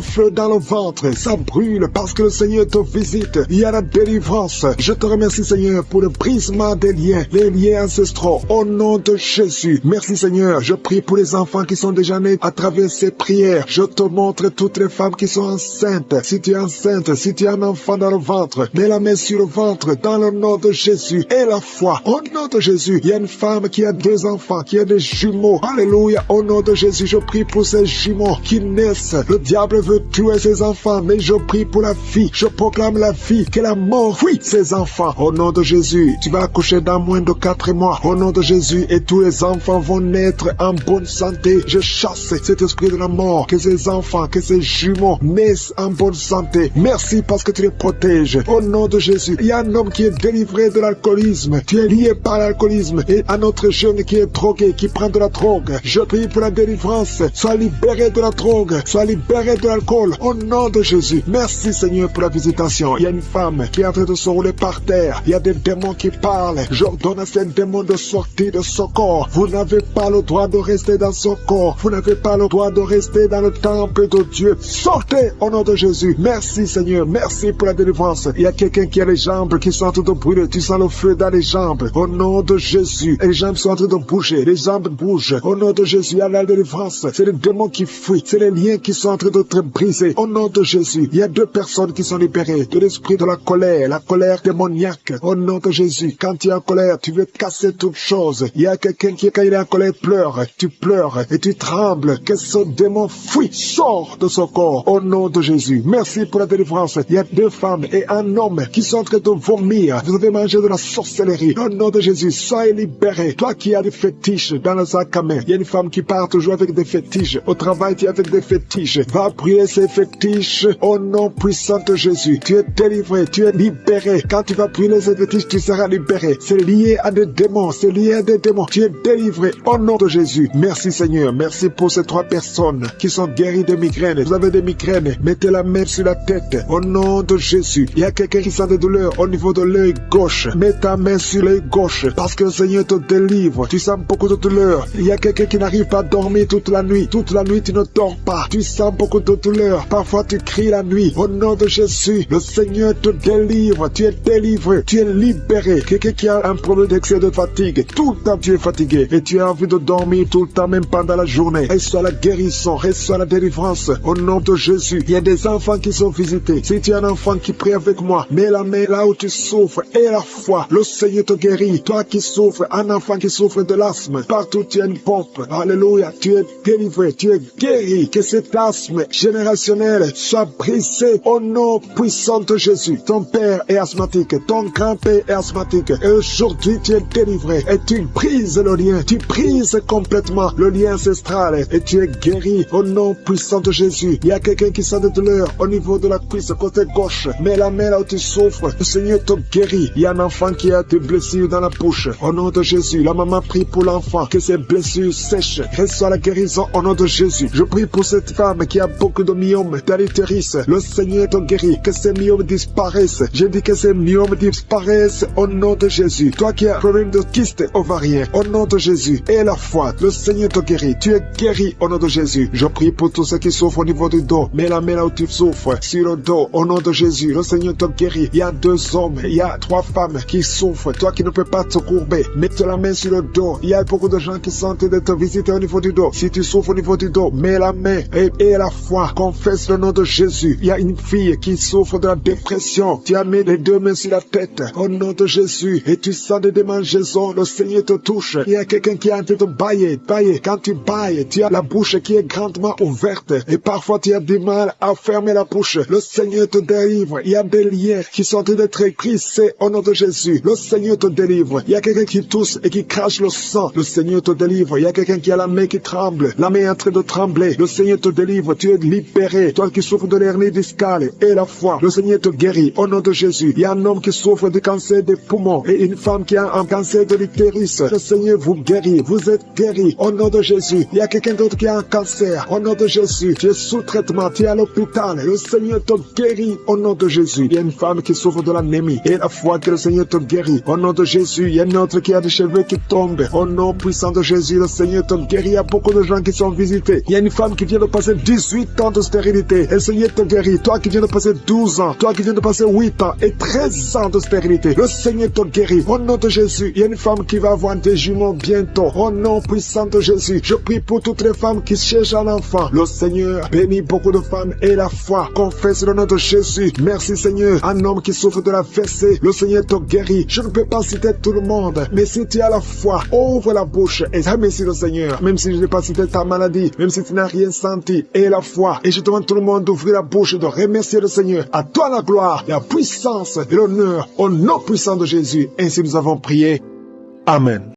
Speaker 3: feu dans le ventre. Ça brûle parce que le Seigneur te visite. Il y a la délivrance. Je te remercie Seigneur pour le brisement des liens, les liens ancestraux. Au nom de Jésus. Merci Seigneur. Je prie pour les enfants qui sont déjà nés à travers ces prières. Je te montre toutes les femmes qui sont enceintes. Si tu es enceinte, si tu as un enfant dans le ventre, mets la main sur le ventre dans le nom de Jésus. Et la foi. Au nom de Jésus. Il y a une femme qui a 2 enfants, qui a des jumeaux. Alléluia. Au nom de Jésus, je prie pour ces jumeaux qui naissent. Le diable veut tuer ses enfants, mais je prie pour la vie. Je proclame la vie, que la mort fuit ses enfants. Au nom de Jésus, tu vas accoucher dans moins de 4 mois. Au nom de Jésus, et tous les enfants vont naître en bonne santé. Je chasse cet esprit de la mort, que ces enfants, que ces jumeaux naissent en bonne santé. Merci parce que tu les protèges. Au nom de Jésus, il y a un homme qui est délivré de l'alcoolisme. Tu es lié par l'alcoolisme. Et un autre jeune qui est drogué, qui prend de la drogue. Je prie pour la délivrance. Sois libéré de la drogue. Sois libéré de l'alcool. Au nom de Jésus. Merci Seigneur pour la visitation. Il y a une femme qui est en train de se rouler par terre. Il y a des démons qui parlent. J'ordonne à ces démons de sortir de ce corps. Vous n'avez pas le droit de rester dans ce corps. Vous n'avez pas le droit de rester dans le temple de Dieu. Sortez au nom de Jésus. Merci Seigneur. Merci pour la délivrance. Il y a quelqu'un qui a les jambes qui sont en train de brûler. Tu sens le feu dans les jambes. Au nom de Jésus. Et les jambes sont en train de bouger. Les jambes bougent. Au nom de Jésus, il y a la délivrance. C'est les démons qui fuient. C'est les liens qui sont en train d'être brisés. Au nom de Jésus, il y a 2 personnes qui sont libérées de l'esprit de la colère démoniaque. Au nom de Jésus, quand tu es en colère, tu veux casser toute chose. Il y a quelqu'un qui, quand il est en colère, pleure. Tu pleures et tu trembles. Que ce démon fuit, sort de son corps. Au nom de Jésus. Merci pour la délivrance. Il y a 2 femmes et un homme hommes qui sont en train de vomir. Vous avez mangé de la sorcellerie. Au nom de Jésus, soyez libérés. Toi qui as des fétiches dans le sac à main. Il y a une femme qui part toujours avec des fétiches. Au travail, tu es avec des fétiches. Va prier ces fétiches au nom puissant de Jésus. Tu es délivré, tu es libéré. Quand tu vas prier ces fétiches, tu seras libéré. C'est lié à des démons, c'est lié à des démons. Tu es délivré au nom de Jésus. Merci Seigneur, merci pour ces 3 personnes qui sont guéries de migraines. Vous avez des migraines, mettez la main sur la tête au nom de Jésus. Il y a quelqu'un qui sent des douleurs au niveau de l'œil gauche. Mets ta main sur l'œil gauche parce que le Seigneur te délivre. Tu sens beaucoup de douleurs. Il y a quelqu'un qui n'arrive pas à dormir toute la nuit. Toute la nuit, tu ne dors pas. Tu sens beaucoup de douleurs. Parfois, tu cries la nuit. Au nom de Jésus, le Seigneur te délivre. Tu es délivré. Tu es libéré. Quelqu'un qui a un problème d'excès de fatigue. Tout le temps, tu es fatigué. Et tu as envie de dormir tout le temps, même pendant la journée. Reçois la guérison. Reçois la délivrance. Au nom de Jésus, il y a des enfants qui sont visités. Si tu as un enfant qui prie avec moi, mets la main là où tu souffres et la foi. Le Seigneur te guérit. Toi qui souffres, un enfant qui souffre de l'asthme, partout tu as une pompe. Alléluia, tu es délivré, tu es guéri. Que cet asthme générationnel soit brisé au nom puissant de Jésus. Ton père est asthmatique, ton grand-père est asthmatique. Et aujourd'hui tu es délivré et tu brises le lien. Tu brises complètement le lien ancestral et tu es guéri au nom puissant de Jésus. Il y a quelqu'un qui sent des douleurs au niveau de la cuisse, côté gauche. Mets la main là où tu souffres. Le Seigneur te guérit. Il y a un enfant qui a des blessures dans la bouche. Au nom de Jésus, la maman prie pour l'enfant, que ses blessures sèchent. Reçois la guérison au nom de Jésus. Je prie pour cette femme qui a beaucoup de myomes dans l'utérus. Le Seigneur te guérit. Que ces myomes disparaissent. Je dis que ces myomes disparaissent au nom de Jésus. Toi qui as un problème de kyste ovarien, au nom de Jésus, et la foi, le Seigneur te guérit. Tu es guéri au nom de Jésus. Je prie pour tous ceux qui souffrent au niveau du dos. Mets la main là où tu souffres, sur le dos, au nom de Jésus. Le Seigneur te guérit. Il y a 2 hommes, il y a 3 femmes qui souffrent. Toi qui ne peux pas te courber, mets la main sur le dos. Il y a beaucoup de gens qui sont d'être visités au niveau du dos. Si tu souffres au niveau du dos, mets la main et la foi. Confesse le nom de Jésus. Il y a une fille qui souffre de la dépression. Tu as mis les 2 mains sur la tête au nom de Jésus et tu sens des démangeaisons. Le Seigneur te touche. Il y a quelqu'un qui est en train de bailler. Quand tu bailles, tu as la bouche qui est grandement ouverte et parfois tu as du mal à fermer la bouche. Le Seigneur te délivre. Il y a des liens qui sont en train d'être crissés au nom de Jésus. Le Seigneur te délivre. Il y a quelqu'un qui tousse et qui crache le sang. Le Seigneur te délivre. Il y a quelqu'un qui a la main qui tremble. La main est en train de trembler. Le Seigneur te délivre. Tu es libéré. Toi qui souffres de l'hernie discale et la foi. Le Seigneur te guérit. Au nom de Jésus. Il y a un homme qui souffre de cancer des poumons et une femme qui a un cancer de l'utérus. Le Seigneur vous guérit. Vous êtes guéris. Au nom de Jésus. Il y a quelqu'un d'autre qui a un cancer. Au nom de Jésus. Tu es sous traitement. Tu es à l'hôpital. Le Seigneur te guérit. Au nom de Jésus. Il y a une femme qui souffre de l'anémie et la foi que le Seigneur te guérit. Au nom de Jésus. Il y a une autre qui a des cheveux qui tombent. Au nom puissant de Jésus, le Seigneur te guérit. Il y a beaucoup de gens qui sont visités. Il y a une femme qui vient de passer 18 ans de stérilité. Et le Seigneur te guérit. Toi qui viens de passer 12 ans. Toi qui viens de passer 8 ans et 13 ans de stérilité. Le Seigneur te guérit. Au nom de Jésus. Il y a une femme qui va avoir des jumeaux bientôt. Au nom puissant de Jésus. Je prie pour toutes les femmes qui cherchent un enfant. Le Seigneur bénit beaucoup de femmes et la foi. Confesse le nom de Jésus. Merci Seigneur. Un homme qui souffre de la fessée. Le Seigneur te guérit. Je ne peux pas citer tout le monde. Mais si tu as la foi, ouvre la bouche et remercie le Seigneur. Même si je n'ai pas cité ta maladie. Même si tu n'as rien senti. Et la foi. Et je demande tout le monde d'ouvrir la bouche et de remercier le Seigneur. À toi la gloire, la puissance et l'honneur au nom puissant de Jésus. Ainsi nous avons prié. Amen.